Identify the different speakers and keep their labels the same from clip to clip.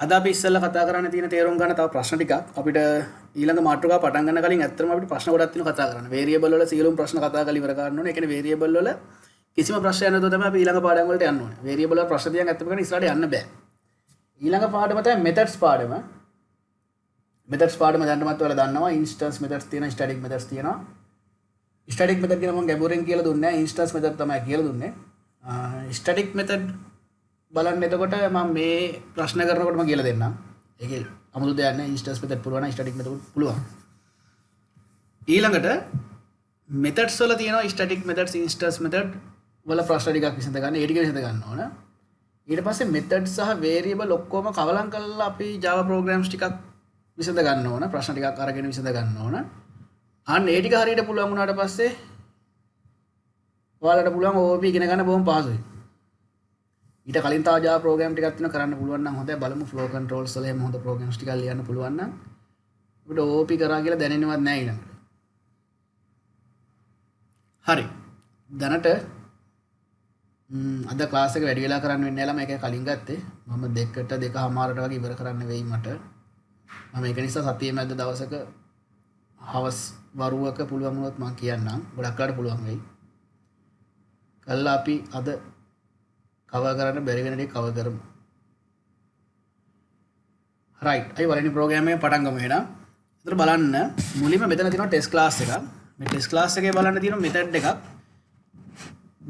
Speaker 1: අද අපි ඉස්සෙල්ලා කතා කරන්න තියෙන තේරුම් ගන්න තව ප්‍රශ්න ටිකක් අපිට ඊළඟ මාතෘකාව පටන් ගන්න කලින් ඇත්තටම අපිට ප්‍රශ්න ගොඩක් තියෙනවා කතා කරන්න. වේරියබල් වල සියලුම ප්‍රශ්න කතා කරලා ඉවර කරන්න ඕනේ. ඒ කියන්නේ වේරියබල් වල කිසිම ප්‍රශ්නයක් නැතුව තමයි අපි ඊළඟ පාඩම් වලට යන්න ඕනේ. වේරියබල් වල ප්‍රශ්න තියන් ඇත්තටම කරගෙන ඉස්සරහට යන්න බෑ. ඊළඟ පාඩම තමයි මෙතඩ්ස් පාඩම. මෙතඩ්ස් පාඩම දැනටමත් ඔයාලා දන්නවා. ඉන්ස්ටන්ස් මෙතඩ්ස් තියෙනවා, ස්ටැටික් මෙතඩ්ස් තියෙනවා. ස්ටැටික් මෙතඩ් කියන මම ගැඹුරින් කියලා දුන්නේ නැහැ. ඉන්ස්ටන්ස් මෙතඩ් තමයි කියලා දුන්නේ. ස්ටැටික් මෙතඩ් බලන්න එතකොට මම මේ ප්‍රශ්න කරනකොට මම කියලා දෙන්නම්. ඒකේ අමුතු දෙයක් නැහැ. ඉන්ස්ටන්ස් මෙතඩ් පුළුවන් නම් ස්ටැටික් මෙතඩ් පුළුවන්. ඊළඟට මෙතඩ්ස් වල තියෙනවා ස්ටැටික් මෙතඩ්ස්, ඉන්ස්ටන්ස් මෙතඩ් වල ප්‍රශ්න ටිකක් විසඳ ගන්න. ඒ ටික විසඳ ගන්න ඕන. ඊට පස්සේ මෙතඩ් සහ වේරියබල් ඔක්කොම කවලම් කරලා අපි Java programs ටිකක් විසඳ ගන්න ඕන. ප්‍රශ්න ටිකක් අරගෙන විසඳ ගන්න ඕන. අන්න ඒ ටික හරියට පුළුවන් වුණාට පස්සේ ඔයාලට පුළුවන් OOP ඉගෙන ගන්න බොහොම පහසුයි. ඊට කලින් තව Java program ටිකක් තියෙනවා කරන්න පුළුවන් නම් හොඳයි. බලමු flow controls වල එහෙම හොඳ programs ටිකක් ලියන්න පුළුවන් නම් අපිට OOP කරා කියලා දැනෙන්නවත් නැහැ ඊළඟට. හරි. දැනට අද ක්ලාස් එක වැඩි වෙලා කරන්න වෙන්නේ නැහැ ළම. ඒක කලින් ගත්තේ. මම 2ට 2:00මාරට වගේ ඉවර කරන්න වෙයි මට. මම ඒක නිසා සතියේ මැද දවසක හවස් වරුවක පුළුවන් වුණොත් මම කියන්නම්. ගොඩක් වෙලාට පුළුවන් වෙයි. කළා අපි අද කවර් කරන්න බැරි වෙන දේ කවර් කරමු. රයිට්. අයි වලින් ප්‍රෝග්‍රෑම් එක පටන් ගමු එහෙනම්. ඒතර බලන්න මුලින්ම මෙතන තියෙනවා ටෙස්ට් ක්ලාස් එකක්. මේ ටෙස්ට් ක්ලාස් එකේ බලන්න තියෙනවා මෙතඩ් එකක්.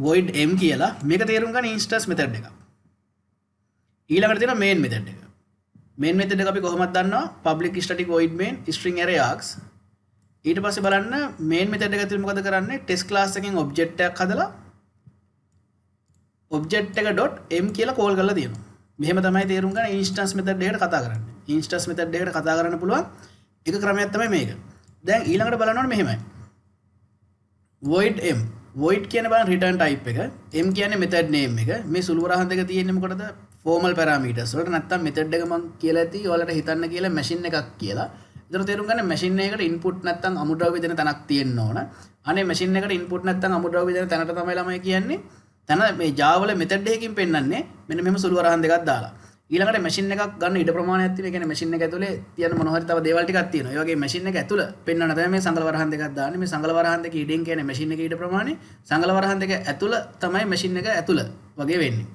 Speaker 1: void m කියලා. මේක තේරුම් ගන්න ඉන්ස්ටන්ස් මෙතඩ් එකක්. ඊළඟට තියෙනවා main මෙතඩ් එක. main මෙතඩ් එක අපි කොහොමද දන්නවා? public static void main string array args. ඊට පස්සේ බලන්න main මෙතඩ් එක ඇතුළේ මොකද කරන්නේ? ටෙස්ට් ක්ලාස් එකෙන් ඔබ්ජෙක්ට් එකක් හදලා ඔබ්ජෙක්ට් එක .m කියලා කෝල් කරලා තියෙනවා. මෙහෙම තමයි තේරුම් ගන්න ඉන්ස්ටන්ස් මෙතඩ් එකට කතා කරන්නේ. ඉන්ස්ටන්ස් මෙතඩ් එකට කතා කරන්න පුළුවන් එක ක්‍රමයක් තමයි මේක. දැන් ඊළඟට බලන්න ඕනේ මෙහෙමයි. void m. void කියන්නේ බලන්න return type එක. m කියන්නේ method name එක. මේ සුළු වරහන් දෙක තියෙන්නේ මොකටද? formal parameters වලට. නැත්තම් method එක මම කියලා ඇති ඔයාලට හිතන්න කියලා machine එකක් කියලා. ඒතර තේරුම් ගන්න machine එකකට input නැත්තම් අමුද්‍රව්‍ය දෙන තැනක් තියෙන්න ඕන. අනේ machine එකට input නැත්තම් අමුද්‍රව්‍ය දෙන තැනට තමයි ළමයි කියන්නේ. තන මේ Java වල method එකකින් පෙන්නන්නේ මෙන්න මෙහෙම සුළු වරහන් දෙකක් දාලා. ඊළඟට machine එකක් ගන්න ඉඩ ප්‍රමාණයක් තියෙනවා. ඒ කියන්නේ machine එක ඇතුලේ තියෙන මොන හරි තව දේවල් ටිකක් තියෙනවා. ඒ වගේ machine එක ඇතුළ පෙන්වන්න තමයි මේ සංගල වරහන් දෙකක් දාන්නේ. මේ සංගල වරහන් දෙක ඉඩෙන් කියන්නේ machine එකේ ඉඩ ප්‍රමාණය. සංගල වරහන් දෙක ඇතුළ තමයි machine එක ඇතුළ වගේ වෙන්නේ.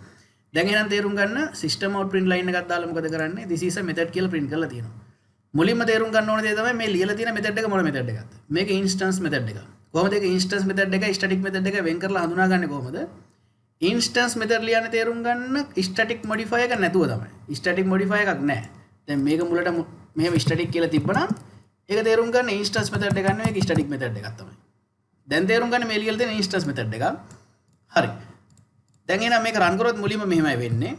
Speaker 1: දැන් එහෙනම් තේරුම් ගන්න system out print line එකක් දාලා මොකද කරන්නේ? this is a method කියලා print කරලා තියෙනවා. මුලින්ම තේරුම් ගන්න ඕන දේ තමයි මේ ලියලා තියෙන method එක මොන method එකක්ද? මේක instance method එක. කොහොමද ඒක instance method එක static method එක වෙන් කරලා හඳුනාගන්නේ කොහොමද? ඉන්ස්ටන්ස් මෙතඩ් ලියන්න තේරුම් ගන්න ස්ටැටික් මොඩිෆයර් එකක් නැතුව තමයි. ස්ටැටික් මොඩිෆයර් එකක් නැහැ. දැන් මේක මුලට මෙහෙම ස්ටැටික් කියලා තිබ්බනම් ඒක තේරුම් ගන්න ඉන්ස්ටන්ස් මෙතඩ් එක ගන්න මේක ස්ටැටික් මෙතඩ් එකක් තමයි. දැන් තේරුම් ගන්න මේ ලියලා තියෙන ඉන්ස්ටන්ස් මෙතඩ් එක. හරි. දැන් එහෙනම් මේක රන් කරොත් මුලින්ම මෙහෙමයි වෙන්නේ.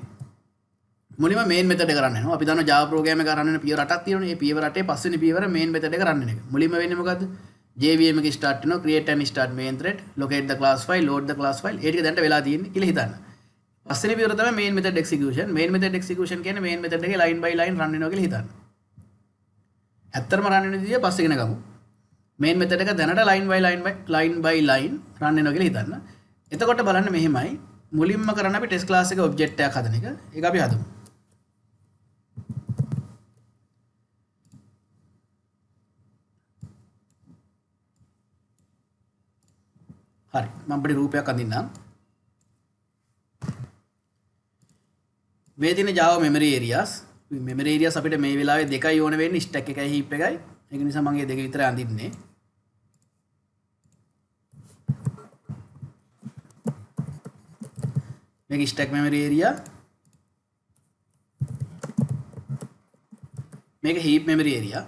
Speaker 1: මුලින්ම මේන් මෙතඩ් එක රන් වෙනවා. අපි දන්නවා Java program එක රන් වෙන පියවර 8ක් තියෙනවනේ. මේ පියවර 8 පස්වෙනි පියවර මේන් මෙතඩ් එක රන් වෙන එක. මුලින්ම වෙන්නේ මොකද්ද? JVM එක start වෙනවා create and start main thread locate the class file load the class file ඒ ටික දැන්ට වෙලා තියෙන්නේ කියලා හිතන්න. පස්වෙනි පියවර තමයි main method execution. main method execution කියන්නේ main method එකේ line by line run වෙනවා කියලා හිතන්න. ඇත්තටම run වෙන විදිය පස්සේ ඉගෙන ගමු. main method එක දැනට line by line run වෙනවා කියලා හිතන්න. එතකොට බලන්න මෙහෙමයි මුලින්ම කරන්න අපි test class එක object එකක් හදන එක. ඒක අපි හදමු. හරි මම පොඩි රූපයක් අඳින්නම්. මේ තියෙන Java memory areas අපිට මේ වෙලාවේ දෙකයි ඕන වෙන්නේ stack එකයි heap එකයි. ඒක නිසා මම මේ දෙක විතර අඳින්නේ. මේක stack memory area. මේක heap memory area.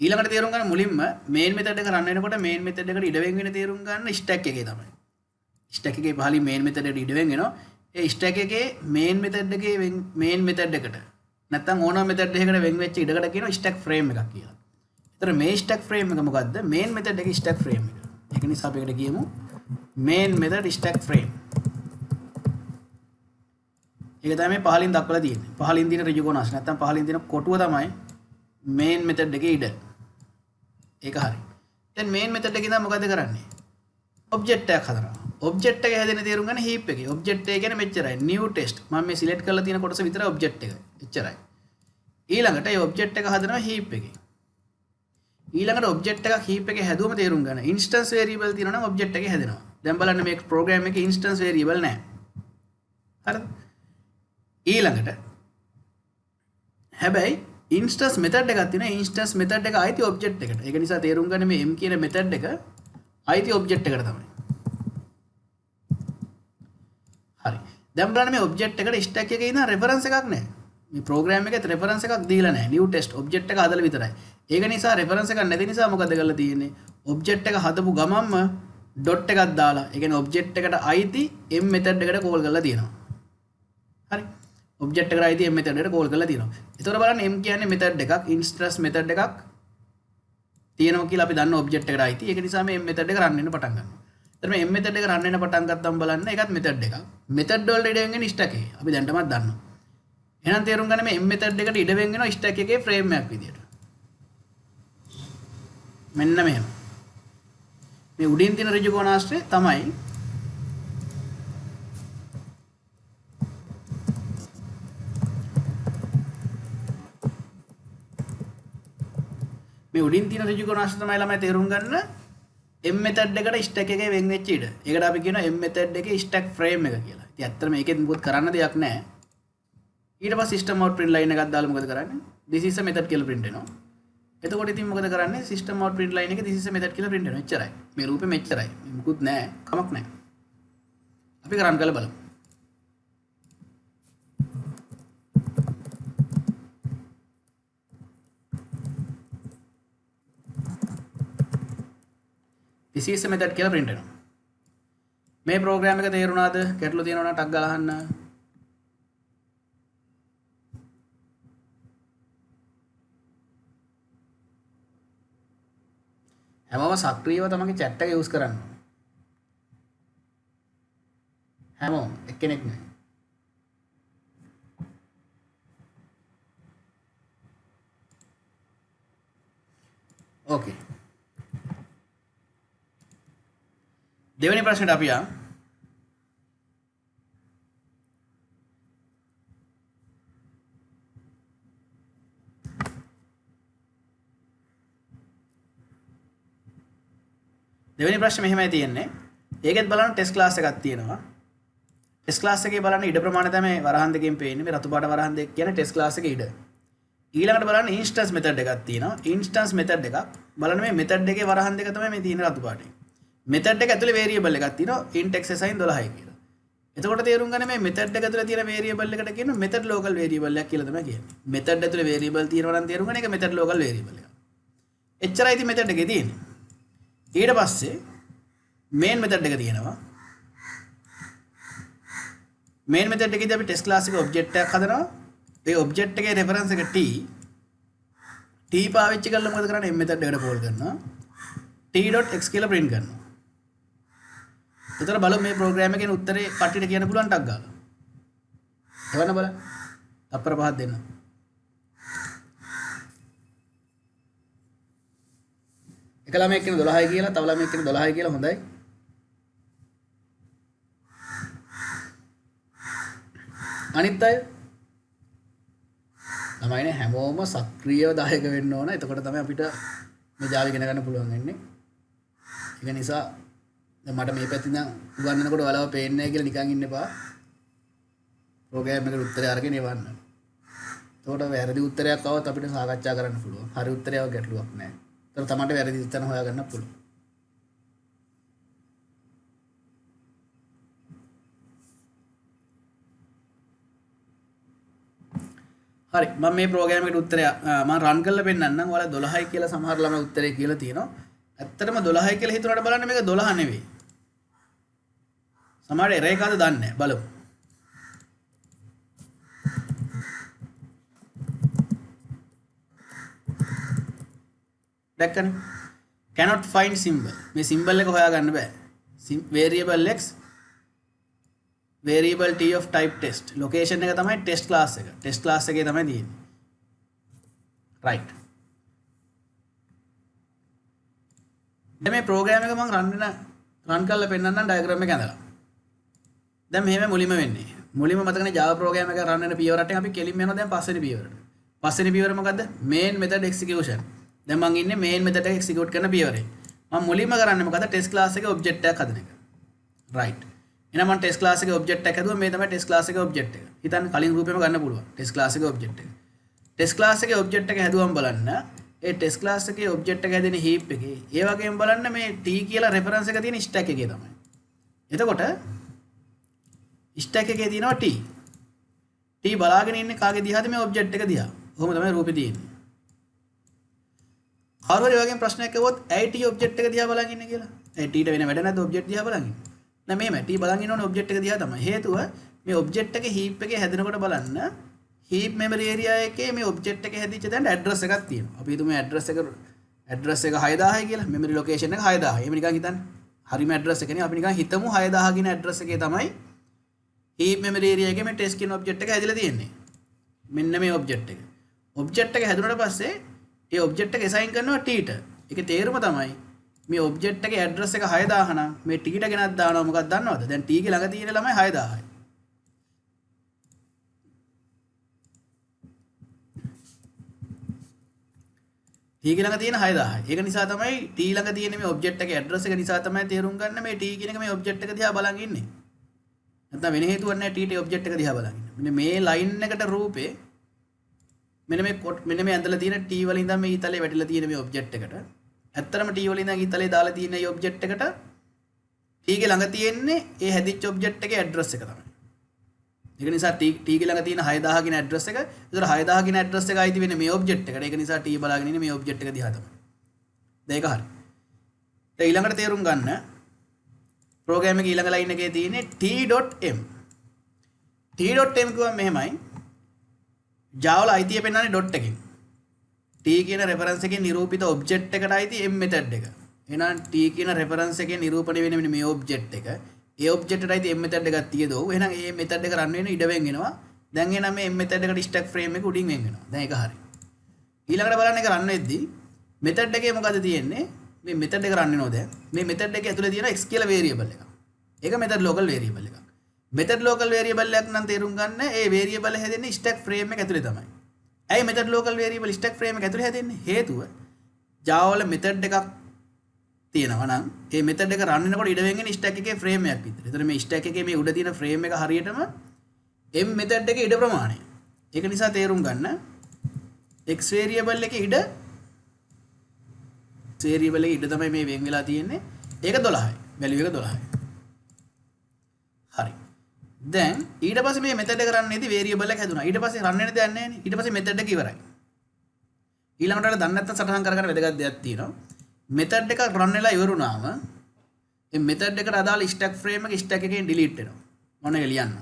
Speaker 1: ඊළඟට තේරුම් ගන්න මුලින්ම main method එක run වෙනකොට main method එකට ඉඩ වෙන් වෙන තේරුම් ගන්න stack එකේ තමයි. stack එකේ පහලින් main method එකට ඉඩ වෙන් වෙනවා. ඒ stack එකේ main method එකේ main method එකට නැත්නම් ඕනම method එකකට වෙන් වෙච්ච ඉඩකට කියනවා stack frame එකක් කියලා. ඒතර මේ stack frame එක මොකද්ද? main method එකේ stack frame එක. ඒක නිසා අපි එකට කියමු main method stack frame. ඒක තමයි පහලින් දක්වලා තියෙන්නේ. පහලින් තියෙන ඍජු කොනස් නැත්නම් පහලින් තියෙන කොටුව තමයි main method එකේ ඉඩ. ඒක හරි. දැන් main method එකේ ඉඳන් මොකද කරන්නේ? object එකක් හදනවා. object එක හැදෙන තේරුම් ගන්න heap එකේ. object එක කියන්නේ මෙච්චරයි. new test. මම මේ select කරලා තියෙන කොටස විතරයි object එක. එච්චරයි. ඊළඟට ඒ ඔබ්ජෙක්ට් එක හදනවා heap එකේ. ඊළඟට ඔබ්ජෙක්ට් එකක් heap එකේ හැදුවම තේරුම් ගන්න. instance variable තියෙනවා නම් ඔබ්ජෙක්ට් එකේ හැදෙනවා. දැන් බලන්න මේ ප්‍රෝග්‍රෑම් එකේ instance variable නැහැ. හරිද? ඊළඟට හැබැයි instance method එකක් තියෙනවා. instance method එක අයිති ඔබ්ජෙක්ට් එකට. ඒක නිසා තේරුම් ගන්න මේ m කියන method එක අයිති ඔබ්ජෙක්ට් එකට තමයි. හරි. දැන් බලන්න මේ ඔබ්ජෙක්ට් එකට stack එකේ ඉන්න reference එකක් නැහැ. මේ ප්‍රෝග්‍රෑම් එකේ reference එකක් දීලා නැහැ. new test ඔබ්ජෙක්ට් එක හදලා විතරයි. ඒක නිසා reference එකක් නැති නිසා මොකද කරලා තියෙන්නේ? ඔබ්ජෙක්ට් එක හදපු ගමන්ම dot එකක් දාලා, ඒ කියන්නේ ඔබ්ජෙක්ට් එකට අයිති m method එකට call කරලා තියෙනවා. හරි. ඔබ්ජෙක්ට් එකට අයිති m method එකට call කරලා තියෙනවා. ඒතකොට බලන්න m කියන්නේ method එකක්, instance method එකක් තියෙනවා කියලා අපි දන්න ඔබ්ජෙක්ට් එකට අයිති. ඒක නිසා මේ m method එක run වෙන්න පටන් ගන්නවා. එතන මේ m method එක run වෙන්න පටන් ගත්තම බලන්න ඒකත් method එකක්. method වලට ඉඩ වෙන්නේ stack එකේ. අපි දැන්ටමත් දන්නවා. එහෙනම් තේරුම් ගන්න මේ m method එකට ඉඩ වෙනවා stack එකේ frame එකක් විදියට. මෙන්න මෙහෙම. මේ උඩින් තියෙන ඍජු කෝණාශ්‍රය තමයි මේ උඩින් තියෙන ඍජු කෝණාශ්‍රය තමයි ළමයි තේරුම් ගන්න m method එකට stack එකේ වෙන් වෙච්ච ඉඩ. ඒකට අපි කියනවා m method එකේ stack frame එක කියලා. ඉතින් ඇත්තට මේකෙත් මොකද කරන්න දෙයක් නැහැ. ඊට පස්සේ system out print line එකක් දාලා මොකද කරන්නේ? this is a method කියලා print වෙනවා. එතකොට ඉතින් මොකද කරන්නේ? system out print line එකේ this is a method කියලා print වෙනවා. එච්චරයි. මේ රූපේ මෙච්චරයි. මොකුත් නැහැ. කමක් නැහැ. අපි කරන් කරලා බලමු. this is a method කියලා print වෙනවා. මේ ප්‍රෝග්‍රෑම් එක තේරුණාද? ගැටලු තියෙනවා නම් ටක් ගාලා අහන්න. හැමෝම සක්‍රියව තමන්ගේ chat එක use කරන්න. හැමෝම එක්කෙනෙක් නෑ. ඕකේ. දෙවෙනි ප්‍රශ්නෙට අපි යමු. දෙවෙනි ප්‍රශ්නේ මෙහෙමයි තියෙන්නේ. ඒකෙත් බලන්න ටෙස්ට් ක්ලාස් එකක් තියෙනවා. ටෙස්ට් ක්ලාස් එකේ බලන්න ඉඩ ප්‍රමාණය තමයි වරහන් දෙකෙන් පේන්නේ. මේ රතු පාට වරහන් දෙක කියන්නේ ටෙස්ට් ක්ලාස් එකේ ඉඩ. ඊළඟට බලන්න ඉන්ස්ටන්ස් මෙතඩ් එකක් තියෙනවා. ඉන්ස්ටන්ස් මෙතඩ් එකක්. බලන්න මේ මෙතඩ් එකේ වරහන් දෙක තමයි මේ තියෙන රතු පාටේ. මෙතඩ් එක ඇතුලේ වේරියබල් එකක් තියෙනවා int exercise 12 කියලා. එතකොට තේරුම් ගන්න මේ මෙතඩ් එක ඇතුලේ තියෙන වේරියබල් එකට කියනවා මෙතඩ් ලෝකල් වේරියබල් එකක් කියලා තමයි කියන්නේ. මෙතඩ් ඇතුලේ වේරියබල් තියෙනවා නම් තේරුම් ගන්න ඒක මෙතඩ් ලෝකල් වේරියබල් එකක්. එච්චරයි ඉතින් මෙතඩ් එකේ තියෙන්නේ. ඊට පස්සේ මේන් මෙතඩ් එක තියෙනවා. මේන් මෙතඩ් එකේදී අපි ටෙස්ට් ක්ලාස් එකේ ඔබ්ජෙක්ට් එකක් හදනවා. ඒ ඔබ්ජෙක්ට් එකේ රෙෆරන්ස් එක t පාවිච්චි කරලා මොකද කරන්නේ? m මෙතඩ් එකට කෝල් කරනවා. t.x කියලා print කරනවා. එතන බලමු මේ ප්‍රෝග්‍රෑම් එකේ උත්තරේ කට්ටියට කියන්න පුළුවන් ටක් ගාලා. එවන්න බලන්න. තප්පර පහක් දෙන්න. එක ළමයෙක් කියන 12යි කියලා, තව ළමයෙක් කියන 12යි කියලා හොඳයි. අනිත් අය ළමයිනේ හැමෝම සක්‍රියව දායක වෙන්න ඕන. එතකොට තමයි අපිට මේ ජාලි ඉගෙන ගන්න පුළුවන් වෙන්නේ. ඒක නිසා දැන් මට මේ පැත්තෙන් ඉඳන් උගන්වනකොට ඔයාලව පේන්නේ නැහැ කියලා නිකන් ඉන්න එපා. ප්‍රෝග්‍රෑම් එකට උත්තරය අරගෙන එවන්න. එතකොට වැරදි උත්තරයක් આવත් අපිට සාකච්ඡා කරන්න පුළුවන්. හරි උත්තරයව ගැටලුවක් නැහැ. එතකොට තමයි වැරදි උත්තර හොයාගන්න පුළුවන්. හරි මම මේ ප්‍රෝග්‍රෑම් එකට උත්තරය මම රන් කරලා පෙන්නන්නම්. ඔයාලා 12යි කියලා සමහර ළමයි උත්තරේ කියලා තියෙනවා. ඇත්තටම 12යි කියලා හිතුණාට බලන්න මේක 12 නෙවෙයි. සමහර එරර් එකක්ද දන්නේ නැහැ. බලමු. දැක්කනේ? cannot find symbol. මේ symbol එක හොයාගන්න බෑ. variable x variable t of type test. location එක තමයි test class එක. test class එකේ තමයි තියෙන්නේ. right. දැන් මේ ප්‍රෝග්‍රෑම් එක මම රන් කරලා පෙන්නන්නම් ඩයග්‍රෑම් එක ඇඳලා. දැන් මෙහෙම මුලින්ම වෙන්නේ. මුලින්ම මතකනේ Java ප්‍රෝග්‍රෑම් එක රන් වෙන පියවරට අපි කෙලින්ම යනවා දැන් පස්වෙනි පියවරට. පස්වෙනි පියවර මොකද්ද? main method execution. දැන් මම ඉන්නේ main method එක execute කරන පියවරේ. මම මුලින්ම කරන්නේ මොකද්ද? test class එකේ object එකක් හදන එක. right. එහෙනම් මම test class එකේ object එකක් හදුවා. මේ තමයි test class එකේ object එක. හිතන්න කලින් රූපෙම ගන්න පුළුවන්. test class එකේ object එක. test class එකේ object එක හැදුවම බලන්න ඒ test class එකේ object එක හැදෙන heap එකේ ඒ වගේම බලන්න මේ t කියලා reference එක තියෙන stack එකේ තමයි. එතකොට stack එකේ තියෙනවා t. t බලාගෙන ඉන්නේ කාගේ දිහාද? මේ object එක දිහා. කොහොම තමයි රූපේ තියෙන්නේ. කවුරු හරි වගේම ප්‍රශ්නයක් අහුවොත් ඇයි t object එක දිහා බලන් ඉන්නේ කියලා. ඇයි t ට වෙන වැඩ නැද්ද object දිහා බලන් ඉන්නේ? නෑ මෙහෙම t බලන් ඉන්න ඕනේ object එක දිහා තමයි. හේතුව මේ object එකේ heap එකේ හැදෙනකොට බලන්න heap memory area එකේ මේ object එක හැදිච්ච තැනට address එකක් තියෙනවා. අපි හිතමු address එක 6000යි කියලා. memory location එක 6000. එහෙම නිකන් හිතන්න. හරිම address එකනේ. අපි නිකන් හිතමු 6000 කියන address එකේ තමයි heap memory area එකේ මේ test කියන object එක හැදිලා තියෙන්නේ. මෙන්න මේ object එක. object එක හැදුනට පස්සේ ඒ object එක assign කරනවා t ට. ඒකේ තේරුම තමයි මේ object එකේ address එක 6000 නම් මේ t ට ගෙනත් දානවා මොකක්ද දන්නවද? දැන් t ගේ ළඟ තියෙන ළමයි 6000යි. t ගේ ළඟ තියෙන 6000යි. ඒක නිසා තමයි t ළඟ තියෙන මේ object එකේ address එක නිසා තමයි තේරුම් ගන්න මේ t කියන එක මේ object එක දිහා බලන් ඉන්නේ. නැත්නම් වෙන හේතුවක් නැහැ t ට object එක දිහා බලන් ඉන්න. මෙන්න මේ line එකට රූපේ මෙන්න මේ ඇඳලා තියෙන t වලින් ඉඳන් මේ ඊතලේ වැටිලා තියෙන මේ object එකට ඇත්තටම t වලින් ඉඳන් ඊතලේ දාලා තියෙන මේ object එකට t ගේ ළඟ තියෙන්නේ ඒ හැදිච්ච object එකේ address එක තමයි. ඒක නිසා t ගේ ළඟ තියෙන 6000 කියන address එක. ඒතර 6000 කියන address එක ආйти වෙන්නේ මේ object එකට. ඒක නිසා t බලාගෙන ඉන්නේ මේ object එක දිහා තමයි. දැන් ඒක හරි. දැන් ඊළඟට තේරුම් ගන්න program එකේ ඊළඟ line එකේ තියෙන්නේ t.m. t.m කියුවම මෙහෙමයි. Java වල අයිතිය පෙන්නන්නේ dot එකකින්. t කියන reference එකේ නිරූපිත object එකට අයිති m method එක. එහෙනම් t කියන reference එකේ නිරූපණය වෙන මේ object එක. ඒ object එකට අයිති m method එකක් තියදෝ. එහෙනම් මේ method එක run වෙන ඉඩ වෙන් වෙනවා. දැන් එහෙනම් මේ m method එකට stack frame එක උඩින් වෙන් වෙනවා. දැන් ඒක හරි. ඊළඟට බලන්න එක run වෙද්දී method එකේ මොකද තියෙන්නේ? මේ method එක run වෙනවා දැන්. මේ method එකේ ඇතුලේ තියෙන x කියලා variable එකක්. ඒක method local variable එකක්. method local variable එකක් නම් තේරුම් ගන්න ඒ variable හැදෙන්නේ stack frame එක ඇතුලේ තමයි. ඇයි method local variable stack frame එක ඇතුලේ හැදෙන්නේ? හේතුව Java වල method එකක් තියෙනවා නම් ඒ method එක run වෙනකොට ඉඩ වෙන්නේ stack එකේ frame එකක් විතර. ඒතර මේ stack එකේ මේ උඩ තියෙන frame එක හරියටම m method එකේ ඉඩ ප්‍රමාණය. ඒක නිසා තේරුම් ගන්න x variable එකේ ඉඩ variable එකේ ඉඩ තමයි මේ වෙන් වෙලා තියෙන්නේ. ඒක 12යි. value එක 12යි. හරි. දැන් ඊට පස්සේ මේ method එක run වෙද්දී variable එක හැදුනා. ඊට පස්සේ run වෙන දෙයක් නැහැ නේ. ඊට පස්සේ method එක ඉවරයි. ඊළඟට අර දන්නේ නැත්නම් සටහන් කරගන්න වැදගත් දෙයක් තියෙනවා. method එක run වෙලා ඉවරුනාම මේ method එකට අදාළ stack frame එක stack එකෙන් delete වෙනවා. මොන එක ලියන්න.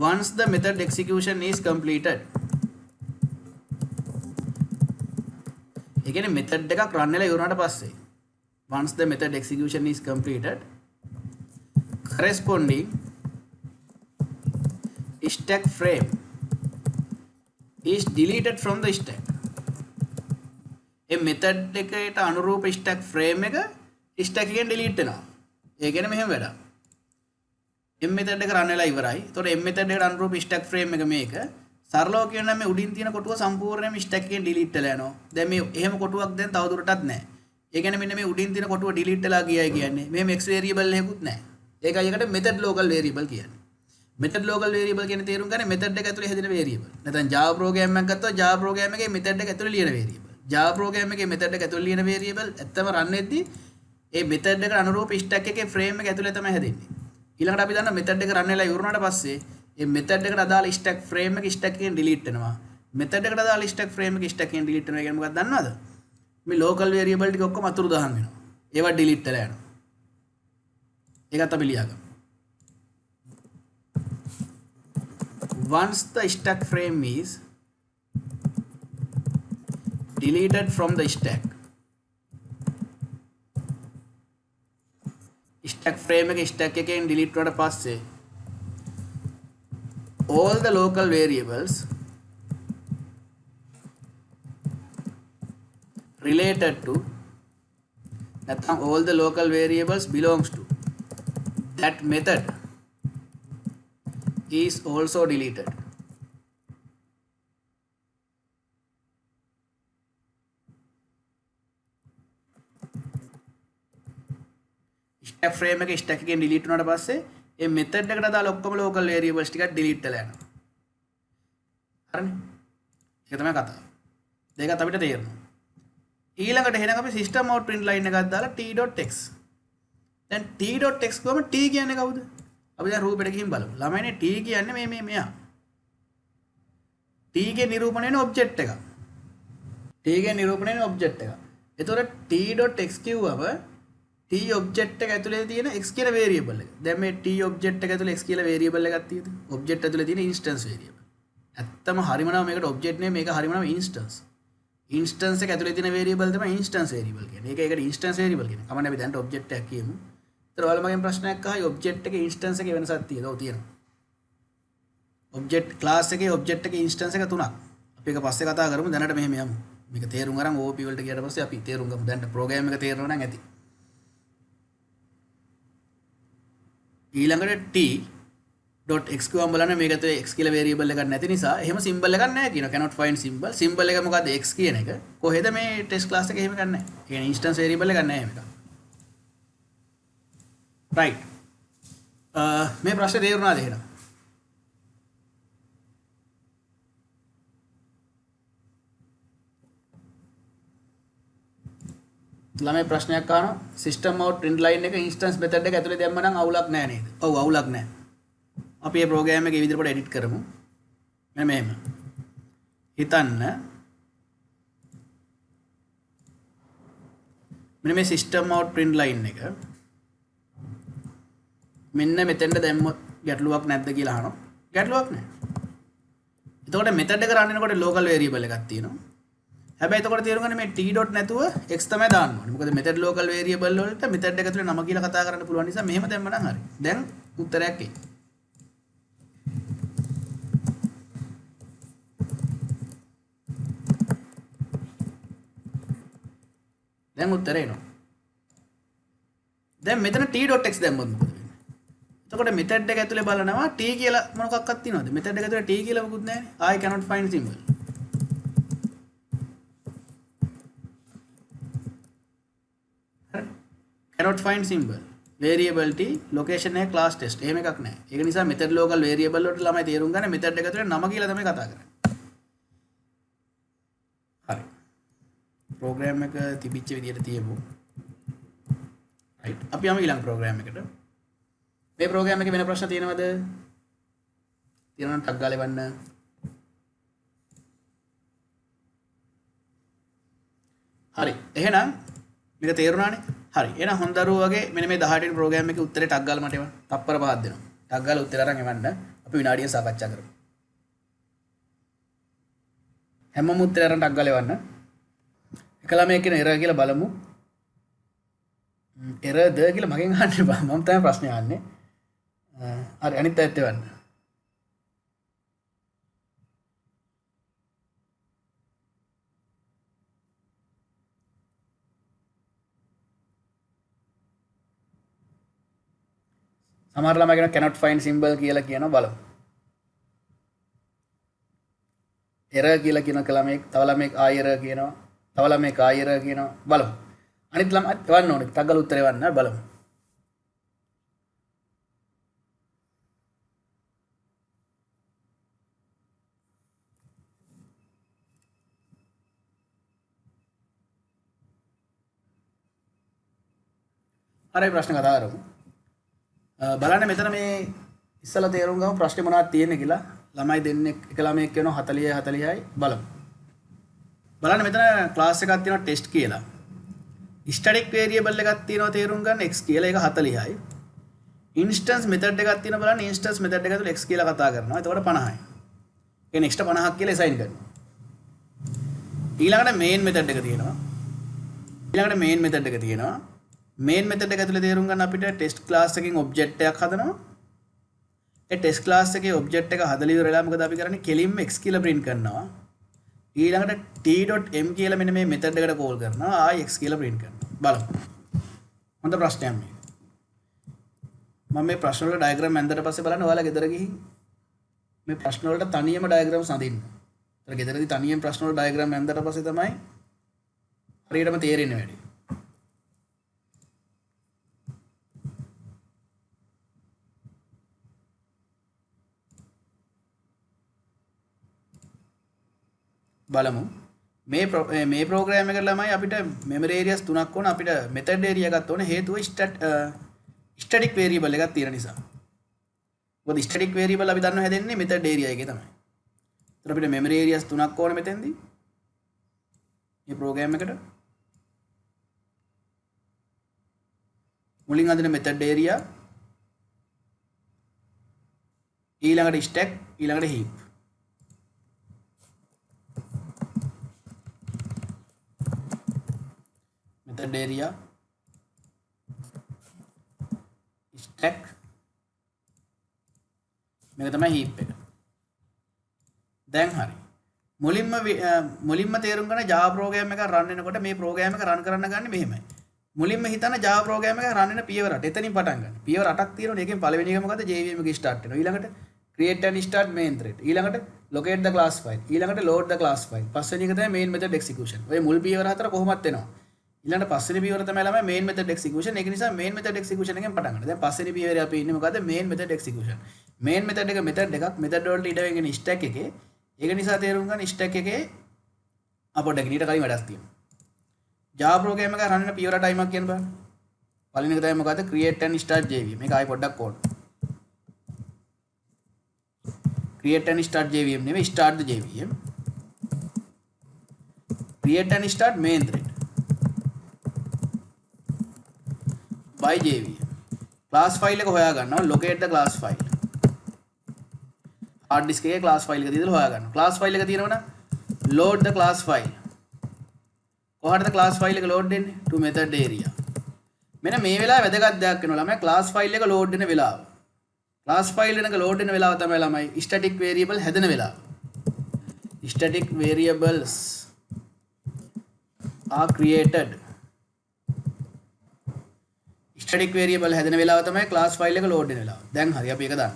Speaker 1: Once the method execution is completed. ඒ කියන්නේ method එකක් run වෙලා ඉවරුනාට පස්සේ once the method execution is completed corresponding stack frame is deleted from the stack. මේ method එකට අනුරූප stack frame එක stack එකෙන් delete වෙනවා. ඒ කියන්නේ මෙහෙම වැඩක්. m method එක run වෙලා ඉවරයි. එතකොට m method එකට අනුරූප stack frame එක මේක. සරලව කියනනම් මේ උඩින් තියෙන කොටුව සම්පූර්ණයෙන්ම stack එකෙන් delete වෙලා යනවා. දැන් මේ එහෙම කොටුවක් දැන් තවදුරටත් නැහැ. ඒ කියන්නේ මෙන්න මේ උඩින් තියෙන කොටුව delete වෙලා ගියයි කියන්නේ. මෙහෙම x variable එකකුත් නැහැ. ඒකයි එකට method local variable කියන්නේ. method local variable කියන තේරුම් ගන්න method එක ඇතුලේ හැදෙන variable. නැත්නම් Java program එකක් ගත්තොත් Java program එකේ method එක ඇතුලේ ලියන variable. Java program එකේ method එක ඇතුලේ ලියන variable ඇත්තම run වෙද්දී ඒ method එකට අනුරූප stack එකේ frame එක ඇතුලේ තමයි හැදෙන්නේ. ඊළඟට අපි දන්නවා method එක run වෙලා ඉවරනාට පස්සේ මේ method එකට අදාළ stack frame එක stack එකෙන් delete වෙනවා. method එකට අදාළ stack frame එක stack එකෙන් delete වෙනවා කියන්නේ මොකක්ද දන්නවද? මේ local variable ටික ඔක්කොම අතුරු දහන් වෙනවා. ඒවා delete වෙලා යනවා. ඒකත් අපි ලියාගමු. Once the stack frame is deleted from the stack frame එක stack එකෙන් delete වුණාට පස්සේ all the local variables related to නැත්නම් all the local variables belongs to that method is also deleted. Frame එක ස්ටැක් එකෙන් delete වුණාට පස්සේ මේ මෙතඩ් එකට දාලා ඔක්කොම ලෝකල් වේරියබල්ස් ටික ඩිලීට් වෙලා යනවා. හරිනේ. ඒක තමයි කතාව. දෙකත් අපිට තේරෙනවා. ඊළඟට එහෙනම් අපි system out print line එකක් දාලා t.x. දැන් t.x ගොම t කියන්නේ කවුද? අපි දැන් රූපෙට ගිහින් බලමු. ළමයිනේ t කියන්නේ මේ මෙයා. t ගේ නිරූපණය වෙන ඔබ්ජෙක්ට් එක. t ගේ නිරූපණය වෙන ඔබ්ජෙක්ට් එක. එතකොට t.x කිව්වම t ඔබ්ජෙක්ට් එක ඇතුලේ තියෙන x කියන වේරියබල් එක. දැන් මේ t ඔබ්ජෙක්ට් එක ඇතුලේ x කියලා වේරියබල් එකක් තියෙද? ඔබ්ජෙක්ට් ඇතුලේ තියෙන ඉන්ස්ටන්ස් වේරියබල්. ඇත්තම හරිම නම මේකට ඔබ්ජෙක්ට් නෙමෙයි මේක හරිම නම ඉන්ස්ටන්ස්. ඉන්ස්ටන්ස් එක ඇතුලේ තියෙන වේරියබල් තමයි ඉන්ස්ටන්ස් වේරියබල් කියන්නේ. ඒකට ඉන්ස්ටන්ස් වේරියබල් කියන්නේ. කමන්නේ අපි දැන් ඔබ්ජෙක්ට් එකක් කියමු. ඒතර ඔයාලා මගෙන් ප්‍රශ්නයක් අහයි ඔබ්ජෙක්ට් එකේ ඉන්ස්ටන්ස් එකේ වෙනසක් තියෙද? ඔව් තියෙනවා. ඔබ්ජෙක්ට් ක්ලාස් එකේ ඔබ්ජෙක්ට් එකේ ඉන්ස්ටන්ස් එක තුනක්. අපි ඒක පස්සේ කතා කරමු. දැනට මෙහෙම යමු. මේක තේරුම් අරන් OP වලට ගියාට පස්සේ අපි තේරුම් ගමු. දැන් ප්‍රෝග්‍රෑම් එක තේරෙනවා නම් ඇති. ඊළඟට t.x කියවම බලන්න මේක ඇතුලේ x කියලා වේරියබල් එකක් නැති නිසා එහෙම සිම්බල් එකක් නැහැ කියනවා. cannot find symbol. සිම්බල් එක මොකද්ද? x කියන එක. කොහෙද මේ ටෙස්ට් ක්ලාස් එකේ එහෙම එකක් නැහැ. ඒ කියන්නේ ඉන්ස්ටන්ස් වේරියබල් එකක් නැහැ එහෙම එකක්. right. මේ ප්‍රශ්නේ තේරුණාද එහෙනම්? ළමයි ප්‍රශ්නයක් අහනවා system out print line එක instance method එක ඇතුලේ දැම්ම නම් අවුලක් නැහැ නේද? ඔව් අවුලක් නැහැ. අපි මේ ප්‍රෝග්‍රෑම් එක මේ විදිහට පොඩ්ඩක් එඩිට් කරමු. මෙන්න මෙහෙම. හිතන්න මෙන්න මේ system out print line එක මෙන්න මෙතෙන්ට දැම්මොත් ගැටලුවක් නැද්ද කියලා අහනවා. ගැටලුවක් නැහැ. එතකොට method එක run වෙනකොට local variable එකක් තියෙනවා. හැබැයි එතකොට තේරුම් ගන්න මේ t dot නැතුව x තමයි දාන්න ඕනේ. මොකද method local variable වලට method එක ඇතුලේ නම කියලා කතා කරන්න පුළුවන් නිසා මෙහෙම දැම්ම නම් හරි. දැන් උත්තරයක් එයි. දැන් උත්තරේ එනවා. දැන් මෙතන t.x දැම්මොත් මොකද වෙන්නේ? එතකොට method එක ඇතුලේ බලනවා t කියලා මොනක්වත් තියෙනවද? method එක ඇතුලේ t කියලා මොකුත් නැහැ නේ. I cannot find symbol. cannot find symbol. variable t location එක class test. එහෙම එකක් නැහැ. ඒක නිසා method local variable වලට ළමයි තේරුම් ගන්න method එක ඇතුලේ නම කියලා තමයි කතා කරන්නේ. හරි. ප්‍රෝග්‍රෑම් එක තිබිච්ච විදිහට තියමු. right. අපි යමු ඊළඟ ප්‍රෝග්‍රෑම් එකට. මේ ප්‍රෝග්‍රෑම් එකේ වෙන ප්‍රශ්න තියෙනවද? තියෙනවා නම් ටග් ගාලා එවන්න. හරි. එහෙනම් මේක තේරුණානේ? හරි. එහෙනම් හොඳ දරුවෝ වගේ මෙන්න මේ 18 වෙනි ප්‍රෝග්‍රෑම් එකේ උත්තරේ ටග් ගාලා මට එවන්න. තප්පර පහක් දෙනවා. ටග් ගාලා උත්තර අරන් එවන්න. අපි විනාඩියක් සාකච්ඡා කරමු. හැමෝම උත්තර අරන් ටග් ගාලා එවන්න. එකලා මේ කියන එරර් කියලා බලමු. එරර්ද කියලා මගෙන් අහන්න එපා. මම තමයි ප්‍රශ්නේ අහන්නේ. හරි අනිත් පැත්ත එවන්න. සමහර ළමයි කියන cannot find symbol කියලා කියනවා බලමු. error කියලා කියන ළමයි තව ළමෙක් ආයි error කියනවා. තව ළමෙක් ආයි error කියනවා බලමු. අනිත් ළමයි එවන්න ඕනේ. තග්ගල උත්තර එවන්න බලමු. හරි ප්‍රශ්න කතා කරමු. බලන්න මෙතන මේ ඉස්සලා තේරුම් ගමු ප්‍රශ්නේ මොනවද තියෙන්නේ කියලා. ළමයි දෙන්නෙක් එක ළමයෙක් කියනවා 40යි 40යි බලමු. බලන්න මෙතන ක්ලාස් එකක් තියෙනවා ටෙස්ට් කියලා. ස්ටැටික් වේරියබල් එකක් තියෙනවා තේරුම් ගන්න x කියලා ඒක 40යි. ඉන්ස්ටන්ස් මෙතඩ් එකක් තියෙනවා බලන්න ඉන්ස්ටන්ස් මෙතඩ් එක ඇතුළේ x කියලා කතා කරනවා. එතකොට 50යි. ඒ next 50ක් කියලා assign කරනවා. ඊළඟට main මෙතඩ් එක තියෙනවා. main method එක ඇතුලේ තේරුම් ගන්න අපිට test class එකකින් object එකක් හදනවා. ඒ test class එකේ object එක හදලා ඉවරලා මොකද අපි කරන්නේ? කෙලින්ම x කියලා print කරනවා. ඊළඟට t.m කියලා මෙන්න මේ method එකට call කරනවා. ආයි x කියලා print කරනවා. බලමු. හොඳ ප්‍රශ්නයක් මේක. මම මේ ප්‍රශ්න වල diagram ඇඳලා පස්සේ බලන්න ඔයාලා ගෙදර ගිහින් මේ ප්‍රශ්න වලට තනියම diagram සඳින්න. ඒතර ගෙදරදී තනියම ප්‍රශ්න වල diagram ඇඳලා පස්සේ තමයි හරියටම තේරෙන්නේ වැඩි. බලමු. මේ ප්‍රෝග්‍රෑම් එකට ළමයි අපිට මෙමරි ඒරියාස් තුනක් ඕන. අපිට මෙතඩ් ඒරියා එකක් ඕන. හේතුව ස්ටැටික් වේරියබල් එකක් තියෙන නිසා. මොකද ස්ටැටික් වේරියබල් අපි දන්නවා හැදෙන්නේ මෙතඩ් ඒරියා එකේ තමයි. ඒතර අපිට මෙමරි ඒරියාස් තුනක් ඕන මෙතෙන්දී. මේ ප්‍රෝග්‍රෑම් එකට මුලින් අදින මෙතඩ් ඒරියා, ඊළඟට ස්ටැක්, ඊළඟට හීප්. මෙතඩ් ඒරියා, ස්ටැක්, මේක තමයි හීප් එක. දැන් හරි. මුලින්ම තේරුම් ගන්න Java ප්‍රෝග්‍රෑම් එක රන් වෙනකොට මේ ප්‍රෝග්‍රෑම් එක රන් කරන්න ගන්න මෙහෙමයි. මුලින්ම හිතන Java ප්‍රෝග්‍රෑම් එක රන් වෙන පියවර 8. එතනින් පටන් ගන්න. පියවර 8ක් තියෙනවනේ. ඒකෙන් පළවෙනි එක මොකද්ද? JVM එක start වෙනවා. ඊළඟට create and start main thread. ඊළඟට locate the class file. ඊළඟට load the class file. පස්වෙනි එක තමයි main method execution. ඔය මුල් පියවර හතර කොහොමත් එනවා. ඊළඟට පස්වෙනි පියවර තමයි ළමයි main method execution. ඒක නිසා main method execution එකෙන් පටන් ගන්න. දැන් පස්වෙනි පියවරේ අපි ඉන්නේ මොකද්ද? main method execution. main method එක method එකක්. method වලට ඉඩ වෙගෙන stack එකේ. ඒක නිසා තේරුම් ගන්න stack එකේ අපොඩක් ඊට කලින් වැඩක් තියෙනවා. Java program එක රන් වෙන පියවර ටයිමක් කියන්න බලන්න. පළවෙනි එක තමයි මොකද්ද? create and start JVM. මේක ආයෙ පොඩ්ඩක් ඕන. create and start JVM නෙවෙයි start the JVM. create and start main thread by JVM. class file එක හොයා ගන්නවා. locate the class file. hard disk එකේ class file එක දීලා හොයා ගන්නවා. class file එක තියෙනවනම් load the class file. කොහටද class file එක load වෙන්නේ? to method area. මෙන්න මේ වෙලාවේ වැදගත් දෙයක් වෙනවා ළමයි. class file එක load වෙන වෙලාව. class file එක load වෙන වෙලාව තමයි ළමයි static variable හැදෙන වෙලාව. static variables are created. static variable හැදෙන වෙලාව තමයි class file එක load වෙන වෙලාව. දැන් හරි අපි ඒක දාන්න.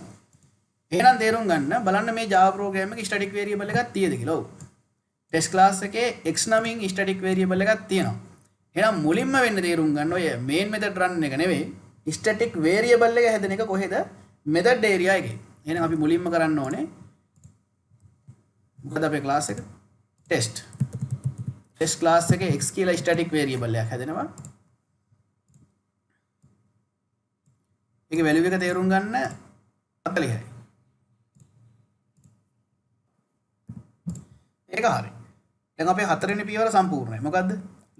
Speaker 1: එහෙනම් තේරුම් ගන්න බලන්න මේ Java program එකේ static variable එකක් තියෙද කියලා. ඔව්. test class එකේ x නමින් static variable එකක් තියෙනවා. එහෙනම් මුලින්ම වෙන්න තේරුම් ගන්න ඔය main method run එක නෙවෙයි static variable එක හැදෙන එක කොහෙද? method area එකේ. එහෙනම් අපි මුලින්ම කරන්න ඕනේ මොකද අපේ class එක? test. test class එකේ x කියලා static variable එකක් හැදෙනවා. ඒකේ value එක තේරුම් ගන්න 40යි. ඒක හරි. දැන් අපේ හතරවෙනි පියවර සම්පූර්ණයි. මොකද්ද?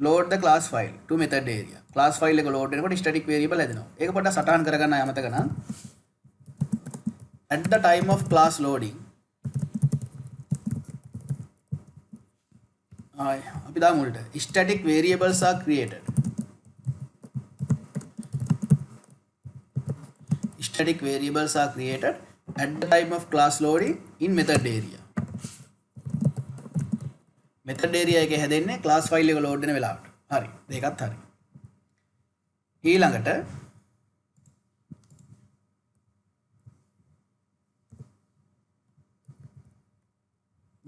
Speaker 1: load the class file to method area. class file එක load වෙනකොට static variable හැදෙනවා. ඒක පොඩ්ඩක් සටහන් කරගන්න අමතක නම් at the time of class loading අපි දාමු උඩට static variables are created. static variables are created at the time of class loading in method area. method area එකේ හැදෙන්නේ class file එක load වෙන වෙලාවට. හරි. දෙකත් හරි. ඊළඟට